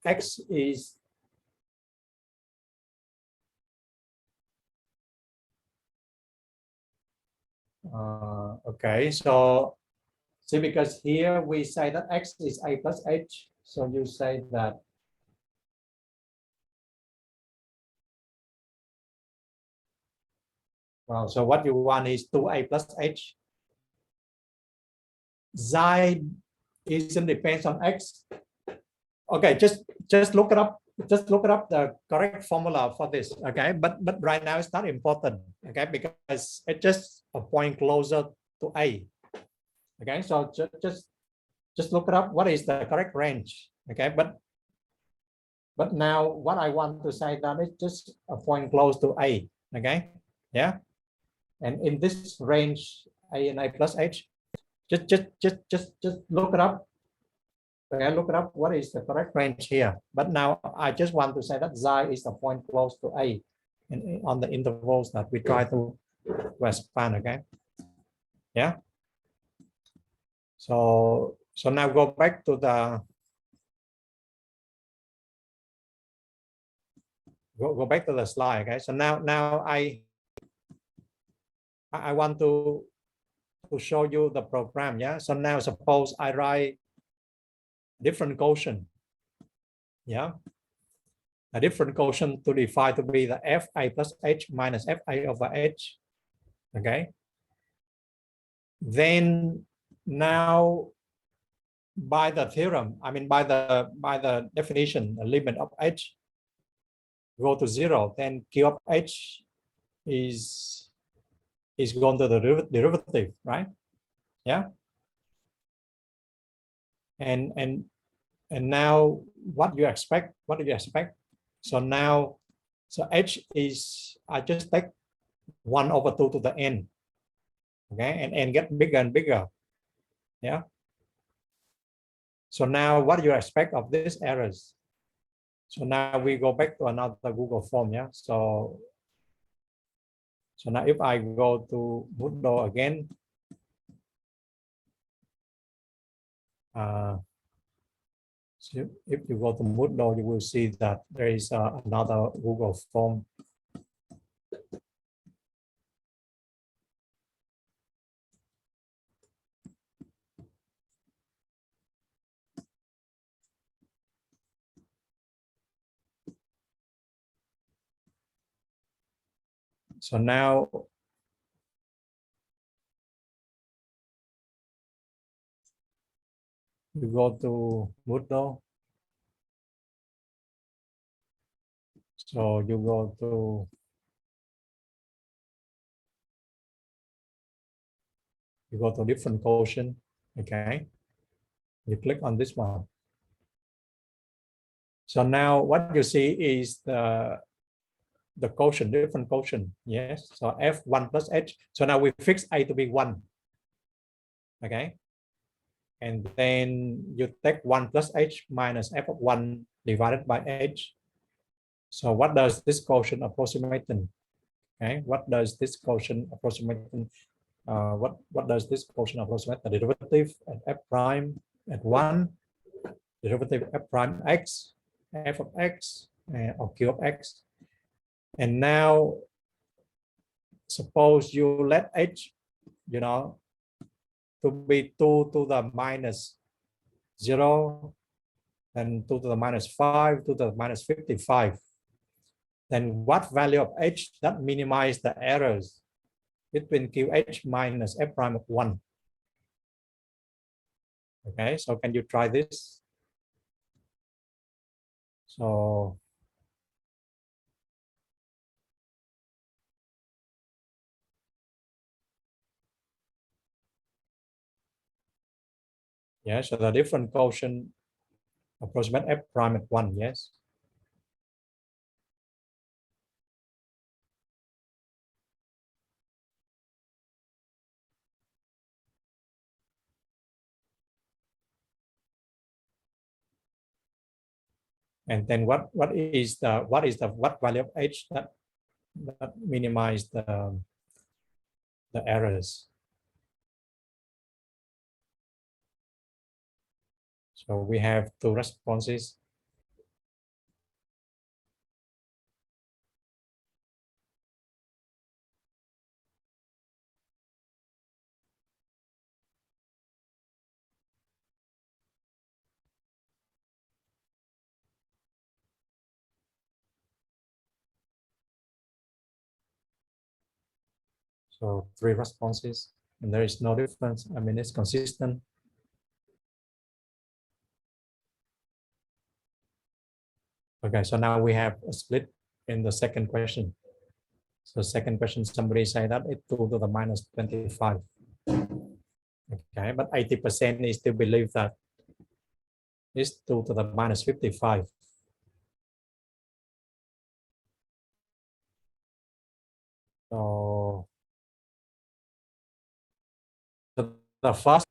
X is okay. So see, because here we say that X is A plus H, so you say that well, so what you want is 2A plus H. Xi isn't depends on X. Okay, just look it up. Just look it up the correct formula for this. Okay, but right now it's not important. Okay, because it's just a point closer to A. Okay, so just look it up. What is the correct range? Okay, but now what I want to say that it's just a point close to A. Okay, yeah, and in this range A and A plus H, just look it up. Okay, look it up. What is the correct range here? But now I just want to say that Xi is the point close to A, and on the intervals that we try to expand. Okay, yeah. So now go back to the go back to the slide. Okay, so now I want to show you the program. Yeah, so now suppose I write different quotient. Yeah, a different quotient to define to be the fa plus h minus fa over h. Okay, then now by the theorem, I mean by the definition, the limit of h go to 0, then q of h is going to the derivative, right? Yeah. And now what you expect? What do you expect? So now, so h is, I just take 1 over 2 to the n. Okay, and n get bigger and bigger. Yeah. So now what do you expect of these errors? So now we go back to another Google form. Yeah. So now if I go to Moodle again, so if you go to Moodle, you will see that there is another Google form. So now you go to Moodle. So you go to different quotient. Okay, you click on this one. So now what you see is the quotient, different quotient. Yes, so f1 plus h. So now we fix a to be 1. Okay, and then you take 1 plus h minus f of 1 divided by h. So what does this quotient approximate? Okay, what does this quotient approximate? What does this quotient approximate? The derivative at f prime at 1, derivative f prime x, f of x, or q of x. And now suppose you let h, to be 2 to the minus 0, and 2 to the minus 5, 2 to the minus 55. Then what value of h that minimize the errors between qh minus f prime of 1? Okay, so can you try this? So yeah, so the different quotient approximate f prime at 1, yes. And then what is the what value of h that minimize the errors. So we have two responses. So three responses, and there is no difference. I mean, it's consistent. Okay, so now we have a split in the second question. So second question, somebody say that it's 2 to the minus 25. Okay, but 80% is still believe that it's 2 to the minus 55. So the first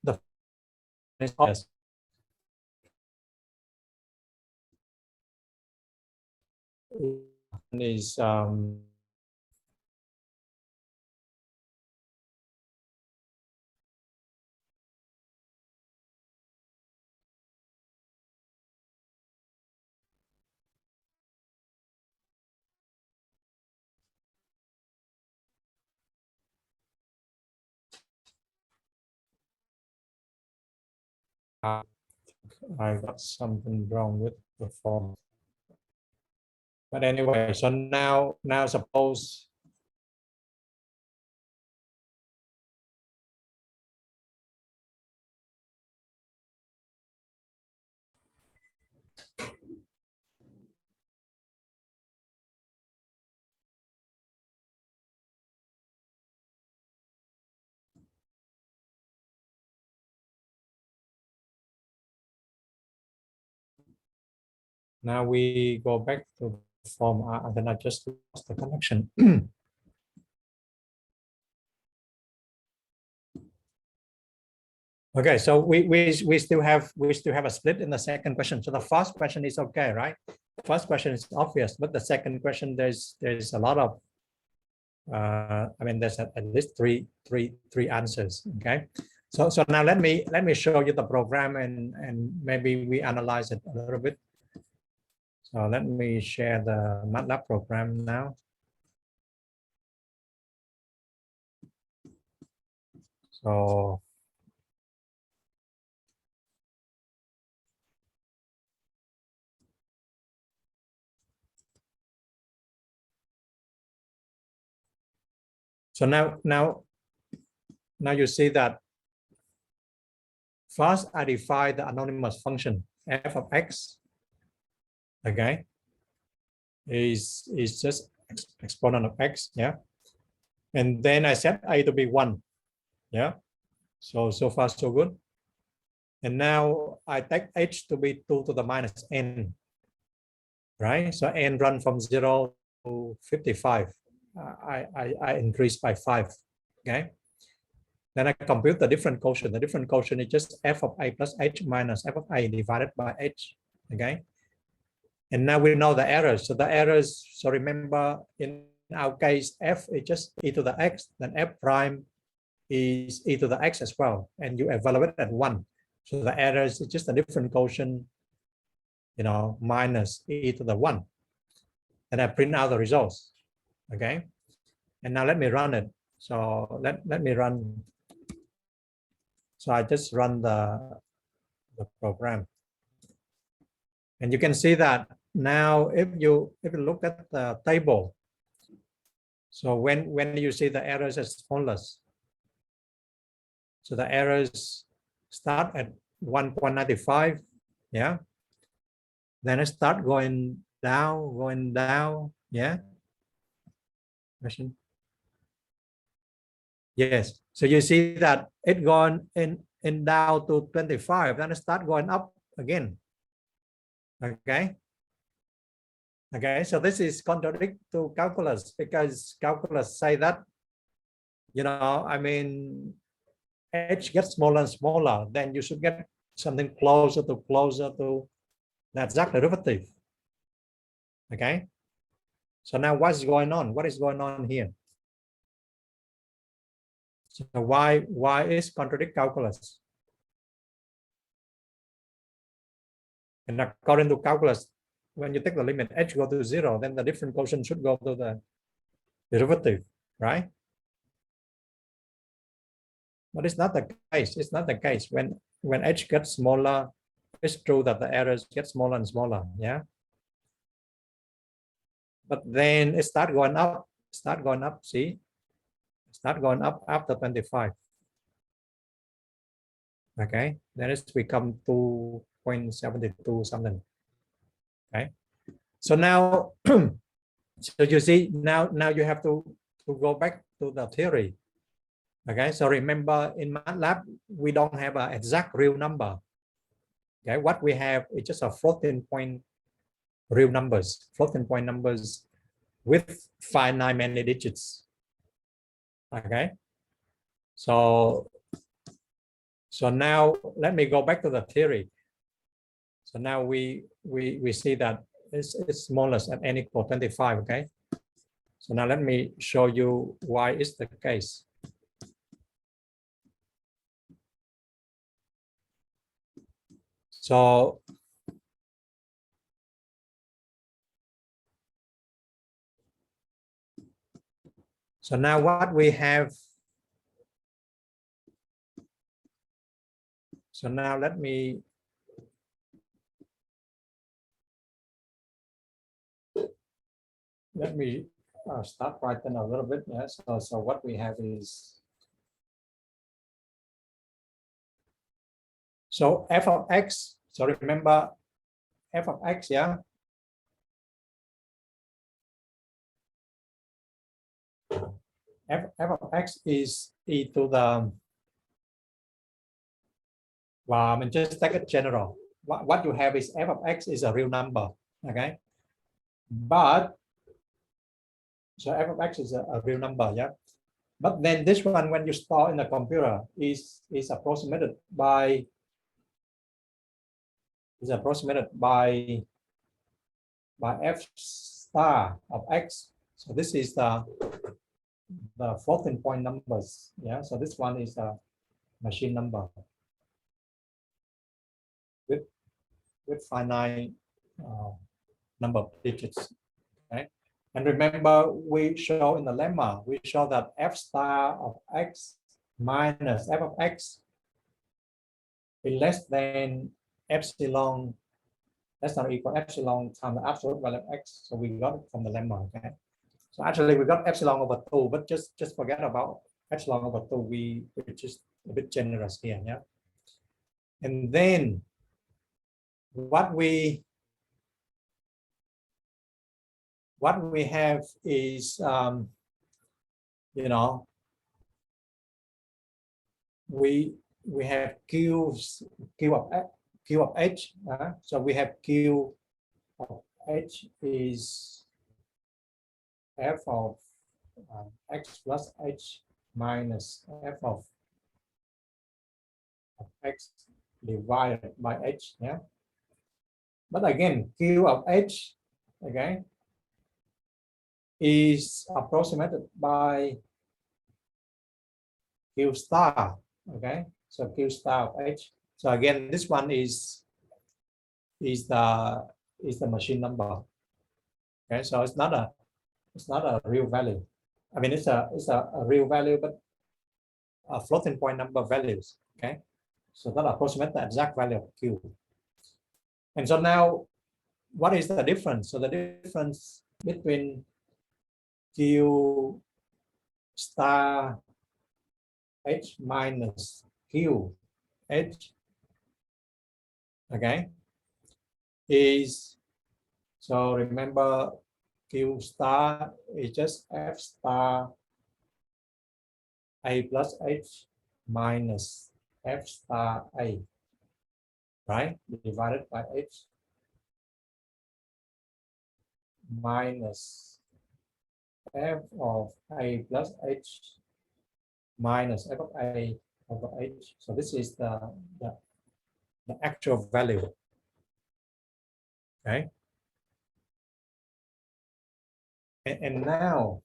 is obvious. Is I got something wrong with the form. But anyway, so now suppose now we go back to the form, and then I just lost the connection. Okay, so we still have a split in the second question. So the first question is okay, right? First question is obvious, but the second question there's a lot of I mean there's at least three answers. Okay, so now let me show you the program and maybe we analyze it a little bit. So let me share the MATLAB program now. So now you see that first I define the anonymous function f of x. Okay, is just exponent of x, yeah, and then I set a to be 1, yeah. So far so good. And now I take h to be 2 to the minus n, right? So n run from 0 to 55. I increase by 5. Okay. Then I compute the different quotient. The different quotient is just f of a plus h minus f of a divided by h. Okay. And now we know the errors. So the errors, so remember in our case, f is just e to the x, then f prime is e to the x as well. And you evaluate at 1. So the errors is just a different quotient, you know, minus e to the 1. And I print out the results. Okay. And now let me run it. So let me run. So I just run the program. And you can see that now if you look at the table, so when you see the errors as smallest, so the errors start at 1.95, yeah. Then I start going down, yeah. Question. Yes. So you see that it gone in down to 25, then it start going up again. Okay. Okay. So this is contradict to calculus because calculus say that, you know, I mean, h gets smaller and smaller, then you should get something closer to the exact derivative. Okay. So now what's going on? What is going on here? So why is contradict calculus? And according to calculus, when you take the limit h go to 0, then the different quotient should go to the derivative, right? But it's not the case. It's not the case. When h gets smaller, it's true that the errors get smaller and smaller. Yeah. But then it start going up. Start going up. See, start going up after 25. Okay. Then it's become 2.72 something. Okay. So now, so you see now you have to go back to the theory. Okay. So remember in MATLAB we don't have an exact real number. Okay. What we have is just a floating point real numbers, floating point numbers with finite many digits. Okay. So now let me go back to the theory. So now we see that it's smallest at n equal 25. Okay. So now let me show you why is the case. So now what we have. So now let me start writing a little bit. Yeah. So what we have is, so f of x. So remember f of x, yeah. F of x is e to the, well, I mean, just take it general. What you have is f of x is a real number, okay? But, so f of x is a real number, yeah? But then this one, when you store in the computer, is approximated by f star of x. So this is the floating point numbers, yeah? So this one is a machine number with finite number of digits. Okay. And remember, we show in the lemma, we show that f star of x minus f of x is less than epsilon, less than or equal epsilon times the absolute value of x. So we got it from the lemma. Okay. So actually we got epsilon over 2, but just forget about epsilon over 2. We're just a bit generous here. Yeah. And then what we have is, you know, we have q of h. So we have q of h is f of x plus h minus f of x divided by h. Yeah. But again, q of h, okay, is approximated by q star. Okay. So q star of h. So again, this one is the machine number. Okay. So it's not a real value. I mean, it's a real value, but a floating point number values. Okay. So that approximates the exact value of q. And so now, what is the difference? So the difference between q star h minus q h, okay, is, so remember q star is just f star a plus h minus f star a, right, divided by h minus f of a plus h minus f of a over h. So this is the actual value. Okay. And now,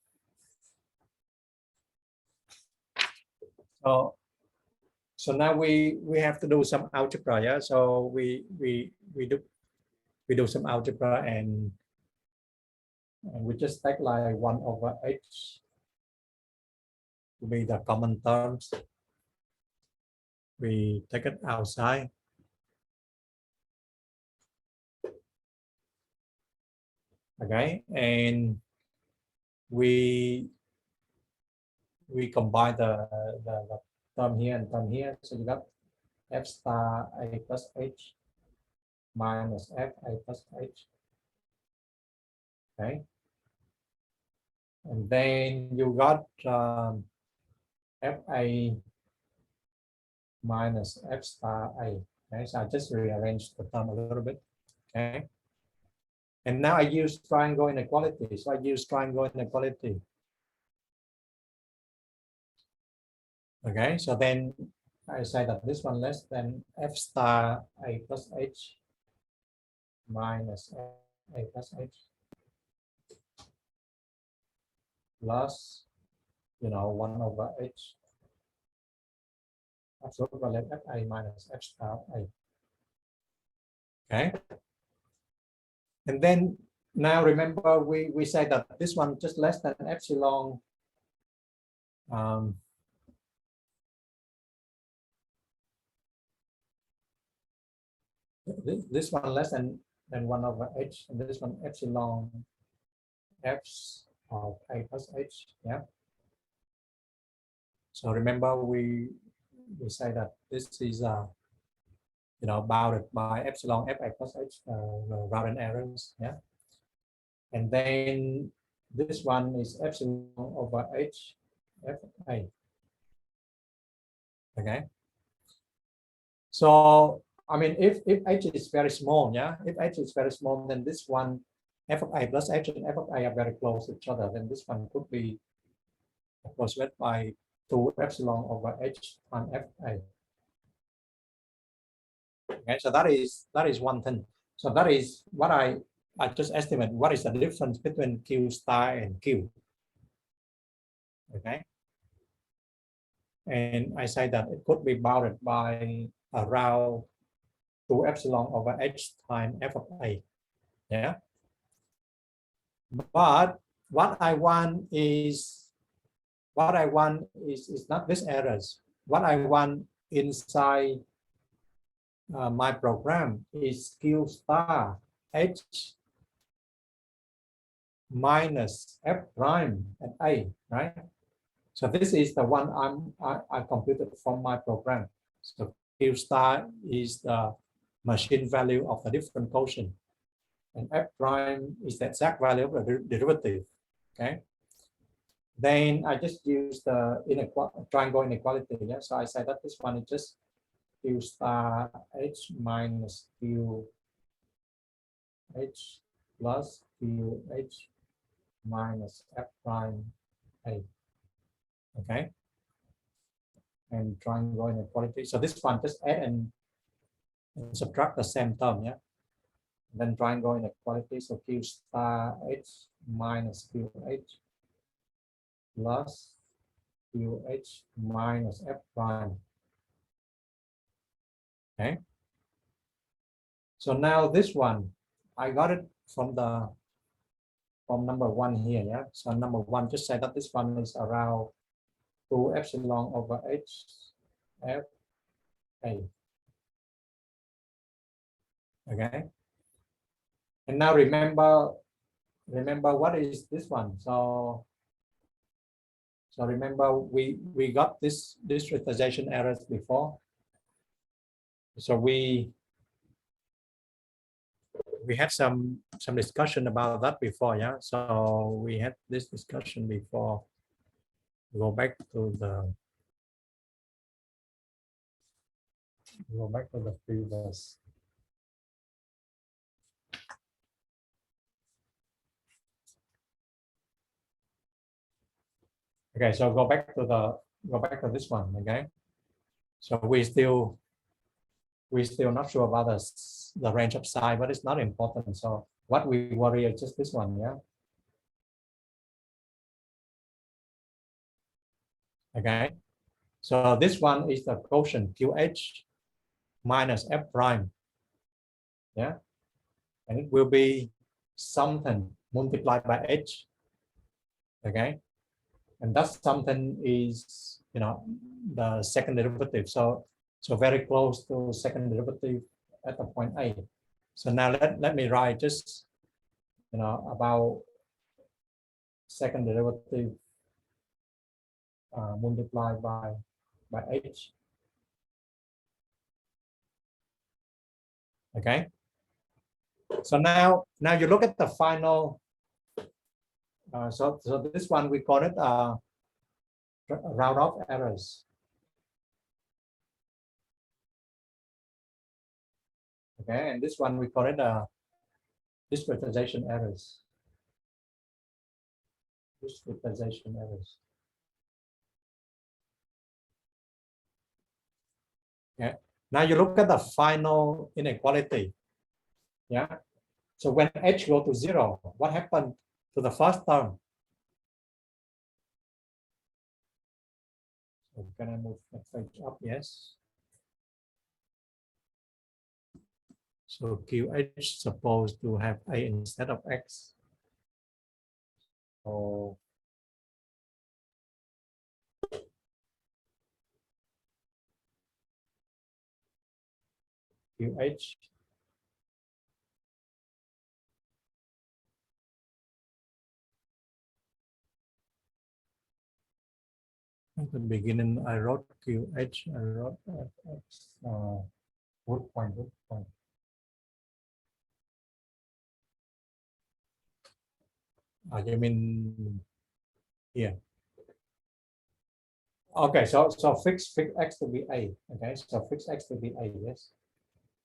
so now we have to do some algebra, yeah. So we do some algebra, and we just take like 1/h to be the common terms. We take it outside. Okay, and we combine the term here and term here. So you got f star a plus h minus f a plus h. Okay, and then you got f a minus f star a. Okay, so I just rearrange the term a little bit. Okay, and now I use triangle inequality. So I use triangle inequality. Okay, so then I say that this one less than f star a plus h minus a plus h plus, 1/h absolute value f a minus f star a. Okay, and then now remember we say that this one just less than epsilon this one less than 1/h, and this one epsilon f of a plus h. Yeah, so remember we say that this is bounded by epsilon f a plus h, Raman errors. Yeah, and then this one is epsilon over h f a. Okay, so I mean, if h is very small, yeah, if h is very small, then this one f of a plus h and f of a are very close to each other. Then this one could be approximated by 2 epsilon over h times f a. Okay, so that is one thing. So that is what I just estimate what is the difference between Q star and Q. Okay, and I say that it could be bounded by around 2 epsilon over h times f of a. Yeah, but what I want is not these errors. What I want inside my program is Q star h minus f prime at a, right? So this is the one I computed from my program. So Q star is the machine value of the different quotient, and f prime is the exact value of the derivative. Okay. Then I just use the triangle inequality. Yeah. So I say that this one is just Q star h minus Q h plus Q h minus f prime a. Okay, and triangle inequality. So this one just add and subtract the same term, yeah. And then triangle inequality. So Q star h minus Q h plus Q h minus f prime. Okay. So now this one, I got it from number one here, yeah. So number one, just say that this one is around 2 epsilon over h f a. Okay, and now remember what is this one. So remember we got this discretization errors before. So we had some discussion about that before, yeah. So we had this discussion before. Go back to the previous. Okay, so go back to this one. Okay, so we still not sure about the range of psi, but it's not important. So what we worry is just this one, yeah. Okay, so this one is the quotient QH minus F prime. Yeah, and it will be something multiplied by H. Okay, and that something is, you know, the second derivative. So very close to second derivative at the point A. So now let me write just, you know, about second derivative multiplied by H. Okay. So now you look at the final. So this one we call it round off errors. Okay, and this one we call it discretization errors. Discretization errors. Yeah. Now you look at the final inequality. Yeah. So when H go to 0, what happened to the first term? So can I move that page up? Yes. So QH supposed to have A instead of X. So QH at the beginning I wrote QH, I wrote X, root point. You mean here? Okay, so fix X to be A. Okay, so fix X to be A. Yes,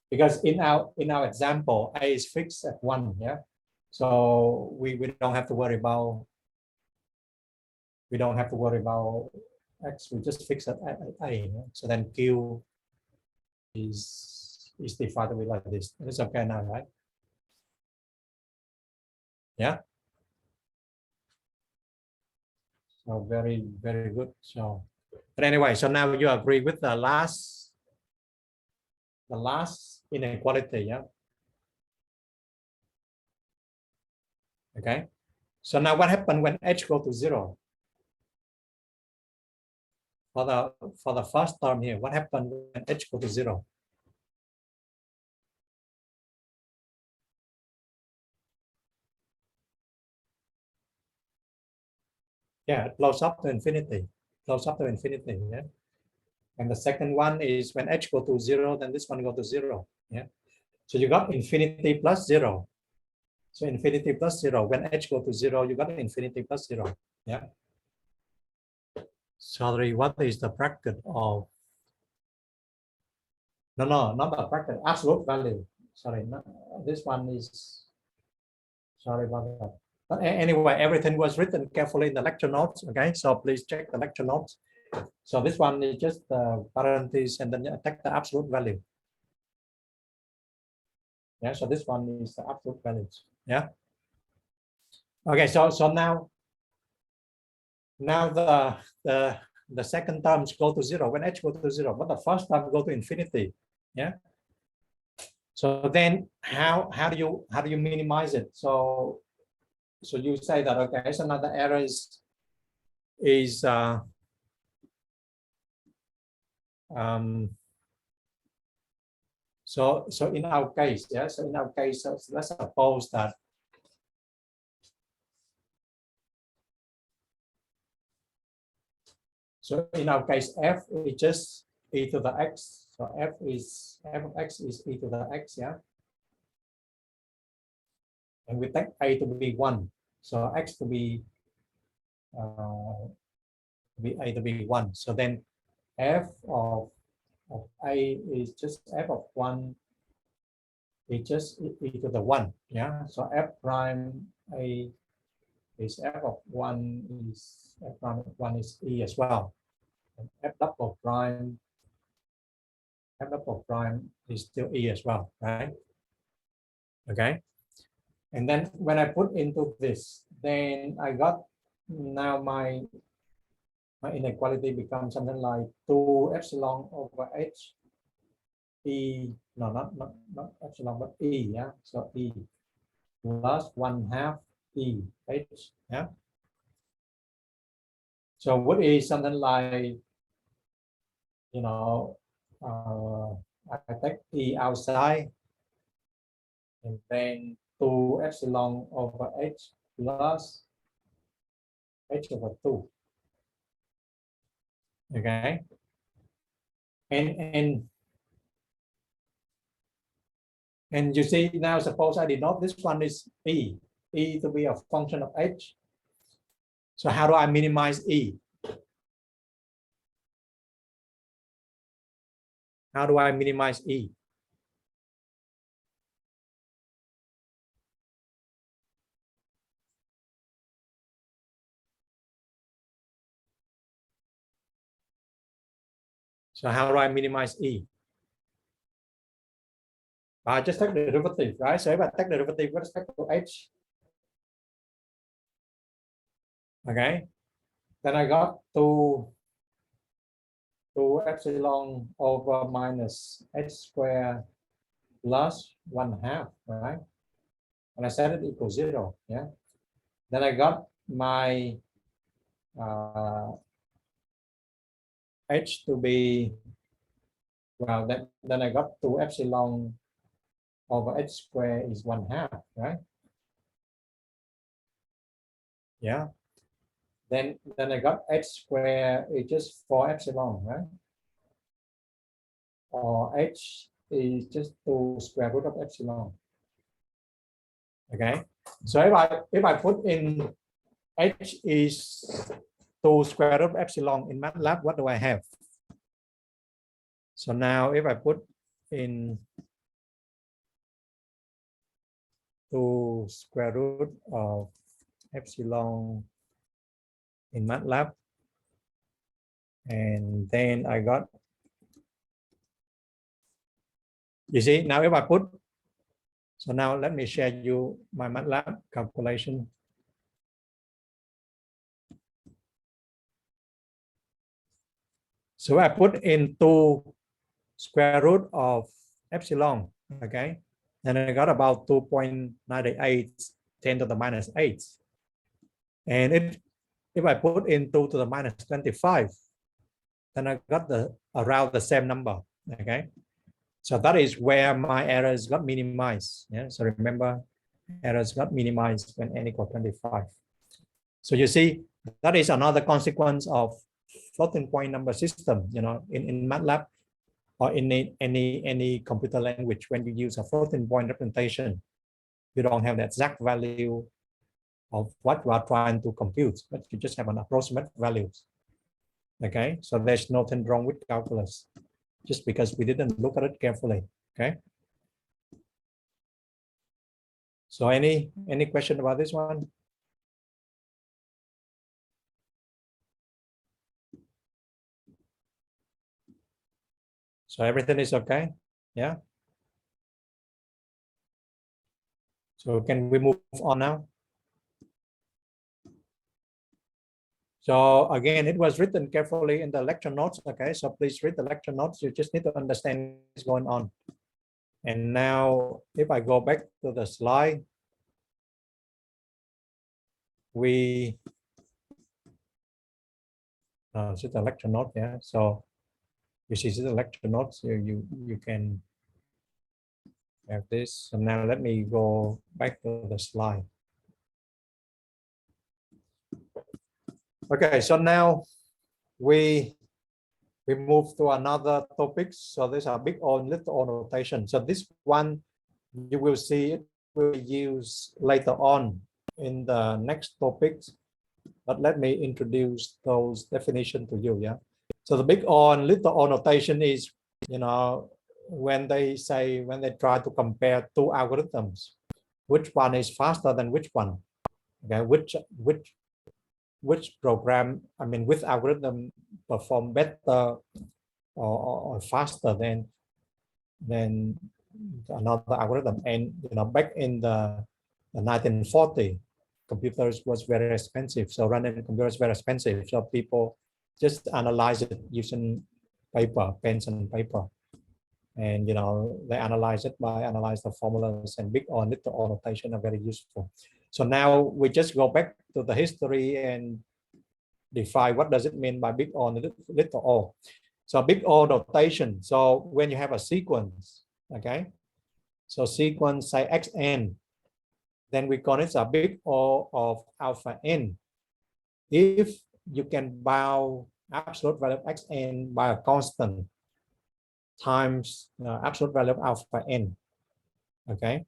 because in our example, A is fixed at 1. Yeah, so we don't have to worry about X. We just fix it at A. Yeah? So then Q is defined to be like this. It's okay now, right? Yeah. So very good. So, but anyway, so now you agree with the last inequality, yeah. Okay. So now what happened when H go to 0? For the first term here, what happened when H go to 0? Yeah, it blows up to infinity. Blows up to infinity, yeah. And the second one is when H go to 0, then this one go to 0. Yeah. So you got infinity plus 0. So infinity plus 0. When H go to 0, you got infinity plus 0. Yeah. Sorry, what is the bracket of? No, not the bracket. Absolute value. Sorry, this one is. Sorry about that. But anyway, everything was written carefully in the lecture notes. Okay, so please check the lecture notes. So this one is just the parentheses and then take the absolute value. Yeah, so this one is the absolute values. Yeah. Okay, so now the second terms go to 0 when H go to 0, but the first term go to infinity. Yeah. So then how do you minimize it? So you say that, okay, so another error is so in our case, yeah, so in our case, so let's suppose that so in our case f is just e to the x, so f of x is e to the x, yeah, and we take a to be 1, so x to be a to be 1, so then f of a is just f of 1 is just e to the 1, yeah, so f prime a is f of 1 is f prime of 1 is e as well, and f double prime is still e as well, right? Okay, and then when I put into this, then I got now my my inequality becomes something like 2 epsilon over h e, no, not epsilon, but e, yeah, so e plus 1/2 e h, yeah. So what is something like, you know, I take e outside, and then 2 epsilon over h plus h over 2. Okay, and you see now, suppose I denote this one is e to be a function of h. So how do I minimize e? How do I minimize e? So how do I minimize e? I just take the derivative, right? So if I take the derivative with respect to h, okay, then I got 2 epsilon over minus h squared plus 1/2, right? And I set it equals 0, yeah. Then I got my h to be, well, then I got 2 epsilon over h squared is 1/2, right? Yeah. Then I got h squared is just 4 epsilon, right? Or h is just 2 square root of epsilon. Okay. So if I put in h is 2 square root of epsilon in MATLAB, what do I have? So now if I put in 2 square root of epsilon in MATLAB, and then I got, you see, now if I put, so now let me share you my MATLAB calculation. So I put in 2 square root of epsilon, okay, and I got about 2.98 10 to the minus 8. And if I put in 2 to the minus 25, then I got around the same number, okay. So that is where my errors got minimized. Yeah. So remember, errors got minimized when n equals 25. So you see, that is another consequence of floating point number system. You know, in MATLAB or in any computer language, when you use a floating point representation, you don't have the exact value of what you are trying to compute, but you just have an approximate values. Okay, so there's nothing wrong with calculus, just because we didn't look at it carefully. Okay. So any question about this one? So everything is okay? Yeah. So can we move on now? So again, it was written carefully in the lecture notes. Okay, so please read the lecture notes. You just need to understand what's going on. And now if I go back to the slide, we see the lecture note. Yeah, so you see the lecture notes. You can have this. So now let me go back to the slide. Okay, so now we move to another topic. So these are big O and little o notation. So this one you will see it will use later on in the next topics. But let me introduce those definitions to you. Yeah. So the big O and little o notation is, you know, when they try to compare two algorithms, which one is faster than which one? Okay, which program, I mean, which algorithm perform better or faster than another algorithm. And you know, back in the 1940, computers was very expensive. So running computers very expensive. So people just analyze it using paper, pens and paper. And they analyze it by analyze the formulas, and big O and little o notation are very useful. So now we just go back to the history and define what does it mean by big O and little o. So big O notation. So when you have a sequence, okay, so sequence say xn, then we call it a big O of alpha n. If you can bound absolute value of xn by a constant times absolute value of alpha n, okay,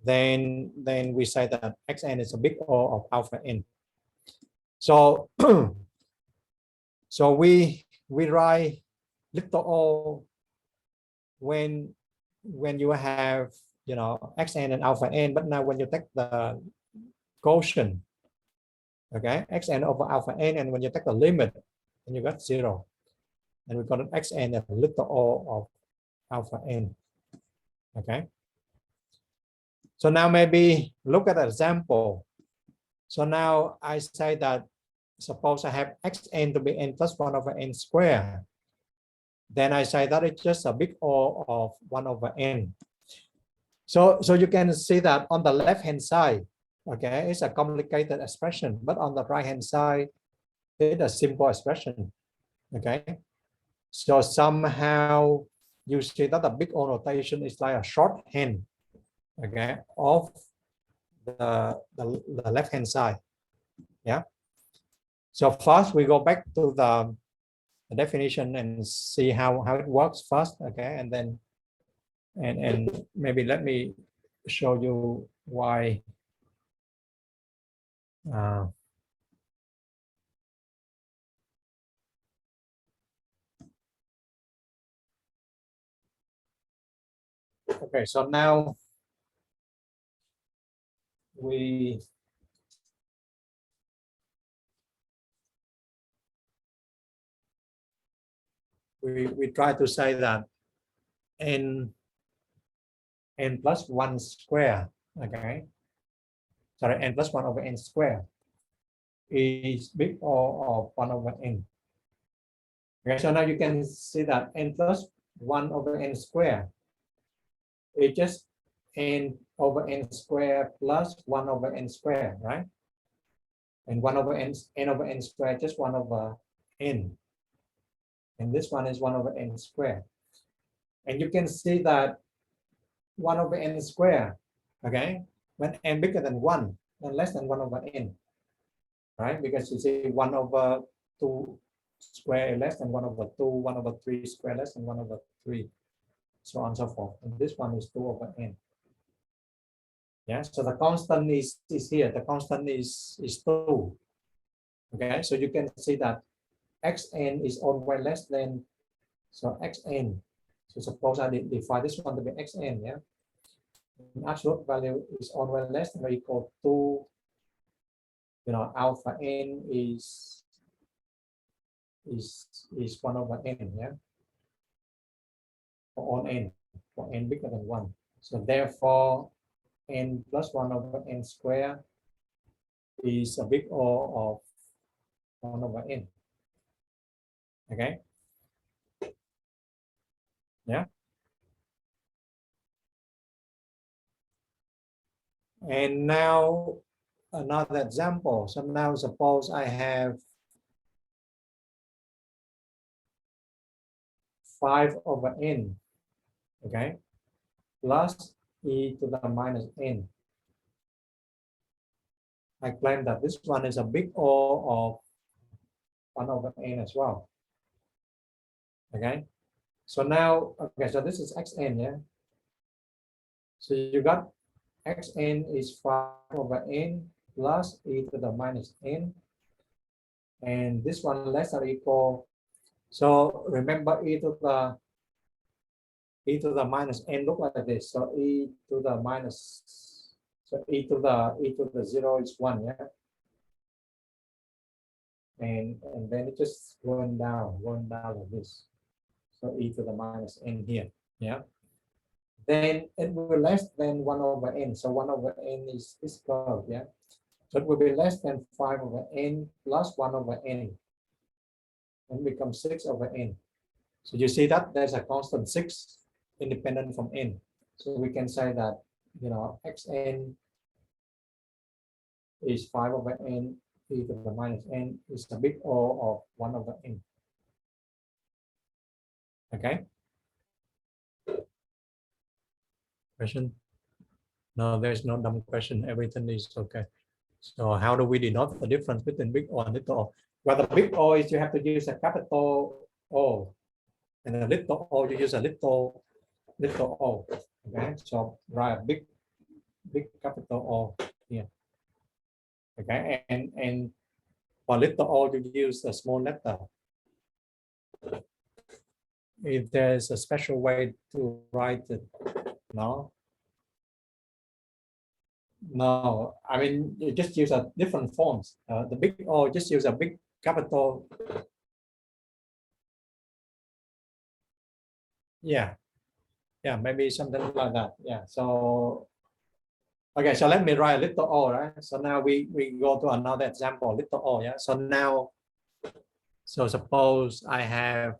then we say that xn is a big O of alpha n. So so we write little o when you have xn and alpha n, but now when you take the quotient, okay, xn over alpha n, and when you take the limit, then you got 0, and we call it xn as little o of alpha n. Okay, so now maybe look at an example. So now I say that suppose I have xn to be n plus 1 over n squared. Then I say that it's just a big O of 1 over n. So you can see that on the left hand side, okay, it's a complicated expression, but on the right hand side, it's a simple expression. Okay, so somehow you see that the big O notation is like a shorthand, okay, of the left hand side. Yeah. So first we go back to the definition and see how it works first, okay, and then and maybe let me show you why. Okay, so now we try to say that n plus 1 square, okay, sorry, n plus 1 over n square is big O of 1 over n. Okay, so now you can see that n plus 1 over n square is just n over n square plus 1 over n square, right? And 1 over n over n square just 1 over n. And this one is 1 over n square. And you can see that 1 over n square, okay, when n bigger than 1 and less than 1 over n, right? Because you see 1 over 2 square less than 1 over 2, 1 over 3 square less than 1 over 3, so on and so forth. And this one is 2 over n. Yeah, so the constant is here. The constant is 2. Okay, so you can see that xn is always less than, so xn. So suppose I define this one to be xn, yeah. And absolute value is always less than or equal to, alpha n is 1 over n, yeah. For n bigger than 1. So therefore, n plus 1 over n square is a big O of 1 over n. Okay. Yeah. And now another example. So now suppose I have 5 over n, okay, plus e to the minus n. I claim that this one is a big O of 1 over n as well. Okay, so now, okay, so this is xn, yeah. So you got xn is 5 over n plus e to the minus n, and this one less or equal. So remember e to the minus n look like this. So e to the minus, so e to the 0 is 1, yeah. And then it just going down like this. So e to the minus n here, yeah. Then it will less than 1 over n. So 1 over n is this curve, yeah. So it will be less than 5 over n plus 1 over n, and becomes 6 over n. So you see that there's a constant 6 independent from n. So we can say that, you know, xn is 5 over n e to the minus n is the big O of 1 over n. Okay. Question? No, there's no dumb question. Everything is okay. So how do we denote the difference between big O and little o? Well, the big O is you have to use a capital O, and the little O you use a little O. Okay, so write a big capital O here. Okay, and for little O you use a small letter. If there's a special way to write it, no. No, I mean, you just use a different fonts. The big O, just use a big capital. Yeah, maybe something like that. Yeah, so, okay, so let me write a little O, right? So now we go to another example, little O, yeah? So now, so suppose I have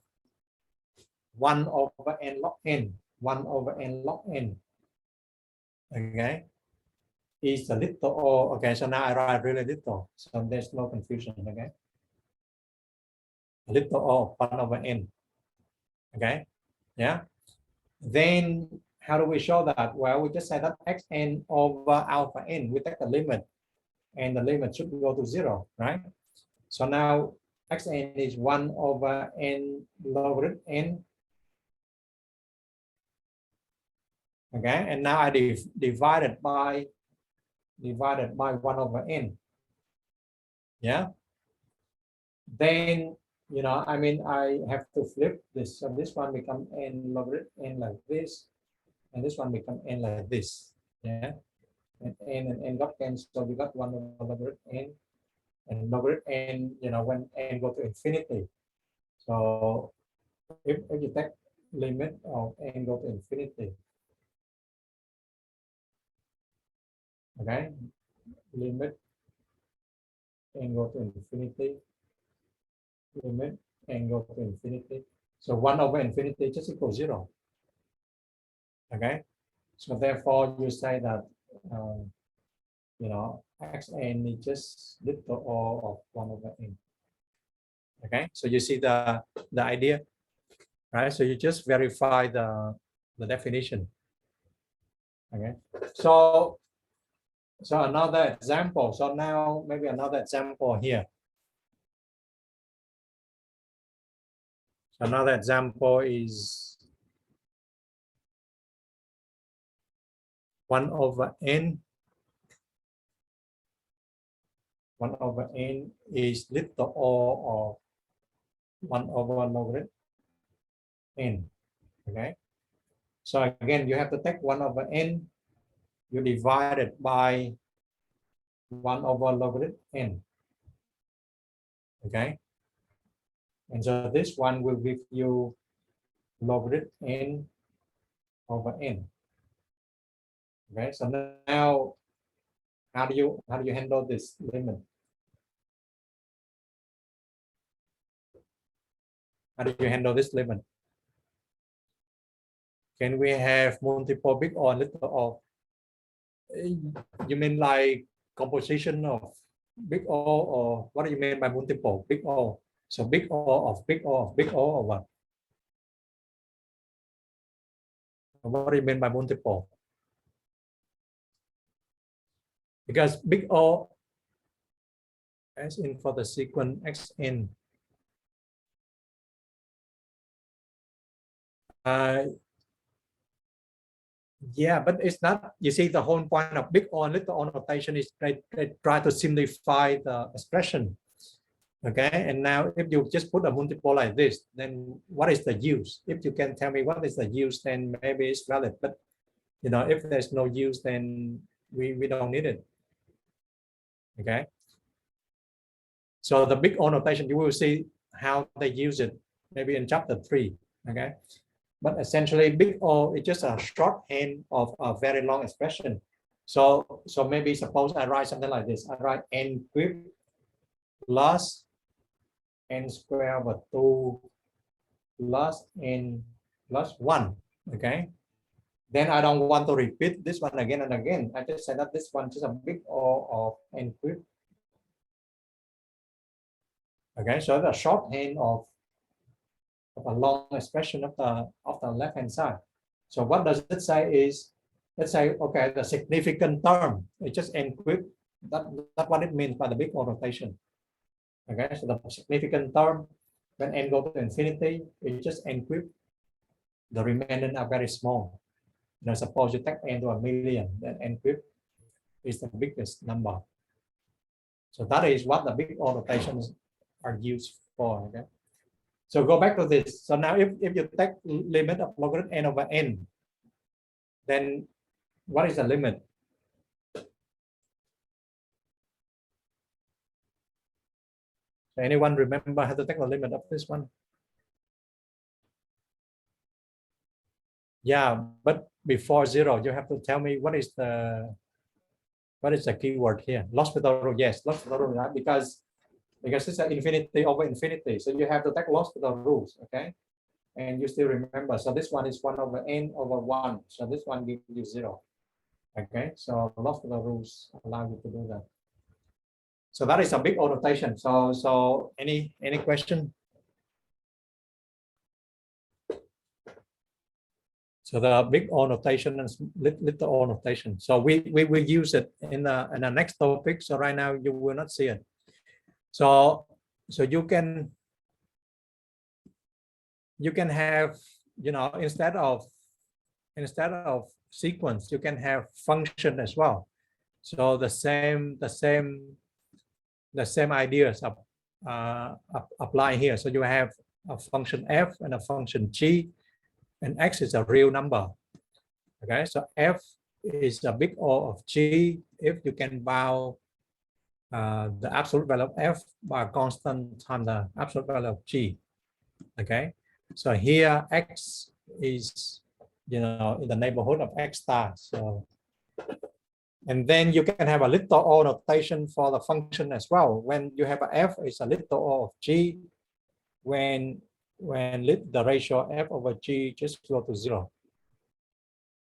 1 over n log n, 1 over n log n, okay? Is a little O, okay, so now I write really little, so there's no confusion, okay? Little O, 1 over n, okay? Yeah. Then how do we show that? Well, we just say that xn over alpha n, we take the limit, and the limit should go to 0, right? So now xn is 1 over n logarithm n. Okay, and now I divided by 1 over n. Yeah. Then, you know, I mean, I have to flip this. So this one become n logarithm n like this, and this one become n like this. Yeah. And n got cancelled, so we got 1 over logarithm n, and logarithm n, you know, when n go to infinity. So if you take limit of n go to infinity, okay, limit n go to infinity, limit n go to infinity. So 1 over infinity just equals 0. Okay, so therefore you say that you know, xn is just little O of 1 over n. Okay, so you see the idea, right? So you just verify the definition. Okay, so another example. So now maybe another example here. Another example is 1 over n. 1 over n is little O of 1 over logarithm n. Okay. So again, you have to take 1 over n, you divide it by 1 over logarithm n. Okay. And so this one will give you logarithm n over n. Okay. So now, how do you handle this limit? How do you handle this limit? Can we have multiple big O and little O? You mean like composition of big O, or what do you mean by multiple big O? So big O of big O of big O, or what? What do you mean by multiple? Because big O, as in for the sequence xn, yeah, but it's not, you see, the whole point of big O and little O notation is they try to simplify the expression. Okay, and now if you just put a multiple like this, then what is the use? If you can tell me what is the use, then maybe it's valid. But you know, if there's no use, then we don't need it. Okay. So the big O notation, you will see how they use it maybe in chapter 3. Okay. But essentially, big O is just a shorthand of a very long expression. So maybe suppose I write something like this. I write n cubed plus n squared over 2 plus n plus 1. Okay. Then I don't want to repeat this one again and again. I just say that this one is a big O of n cubed. Okay, so the shorthand of a long expression of the left hand side. So what does it say is, let's say, okay, the significant term is just n cubed. That's what it means by the big O notation. Okay, so the significant term when n go to infinity is just n cubed. The remaining are very small. Now suppose you take n to a million, then n cubed is the biggest number. So that is what the big O notations are used for. Okay. So go back to this. So now if you take limit of logarithm n over n, then what is the limit? So anyone remember how to take the limit of this one? Yeah, but before 0, you have to tell me what is the keyword here? L'Hospital rule. Yes, L'Hospital rule, right? Because it's an infinity over infinity. So you have to take L'Hospital rules, okay? And you still remember. So this one is 1 over n over 1. So this one gives you 0. Okay, so L'Hospital rules allow you to do that. So that is a big O notation. So any question? So the big O notation and little O notation. So we will use it in the next topic. So right now you will not see it. So you can have, you know, instead of sequence, you can have function as well. So the same ideas apply here. So you have a function f and a function g, and x is a real number. Okay, so f is a big O of g if you can bound the absolute value of f by a constant times the absolute value of g. Okay, so here x is, you know, in the neighborhood of x star. So, and then you can have a little O notation for the function as well. When you have a f, is a little O of g when the ratio f over g just go to 0.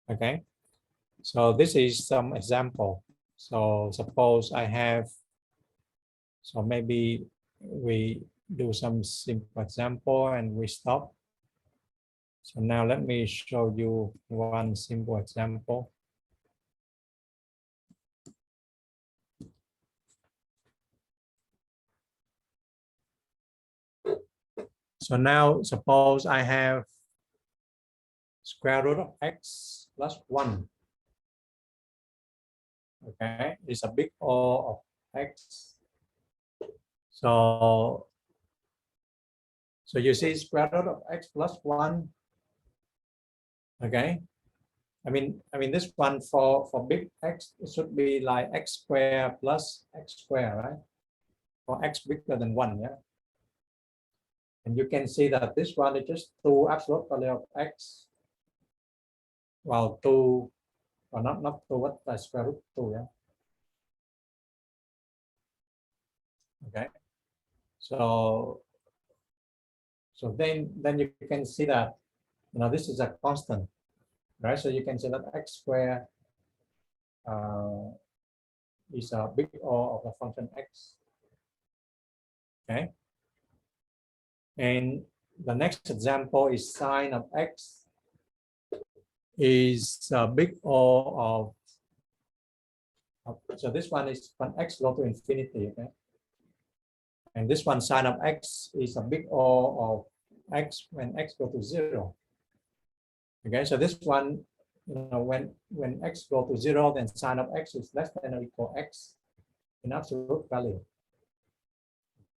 Okay, so this is some example. So suppose I have, so maybe we do some simple example and we stop. So now let me show you one simple example. So now suppose I have square root of x plus 1. Okay, it's a big O of x. So you see square root of x plus 1. Okay, I mean this one for big x, it should be like x squared plus x squared, right? For x bigger than 1, yeah. And you can see that this one is just 2 absolute value of x. Well, 2, or not 2, what the square root 2, yeah. Okay, so then you can see that, you know, this is a constant, right? So you can say that x squared is a big O of the function x. Okay, and the next example is sine of x is a big O of, so this one is when x go to infinity. Okay, and this one sine of x is a big O of x when x go to 0. Okay, so this one, you know, when x go to 0, then sine of x is less than or equal x in absolute value.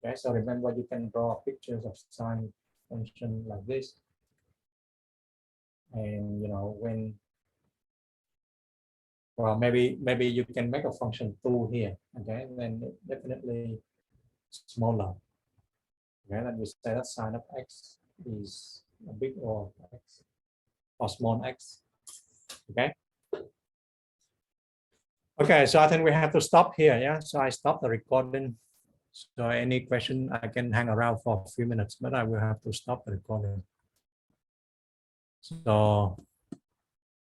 Okay, so remember you can draw pictures of sine function like this, and you know, when, well, maybe you can make a function 2 here. Okay, then definitely smaller. Okay, then we say that sine of x is a big O of x or small x. Okay, Okay, so I think we have to stop here. Yeah, so I stop the recording. So any question, I can hang around for a few minutes, but I will have to stop the recording. So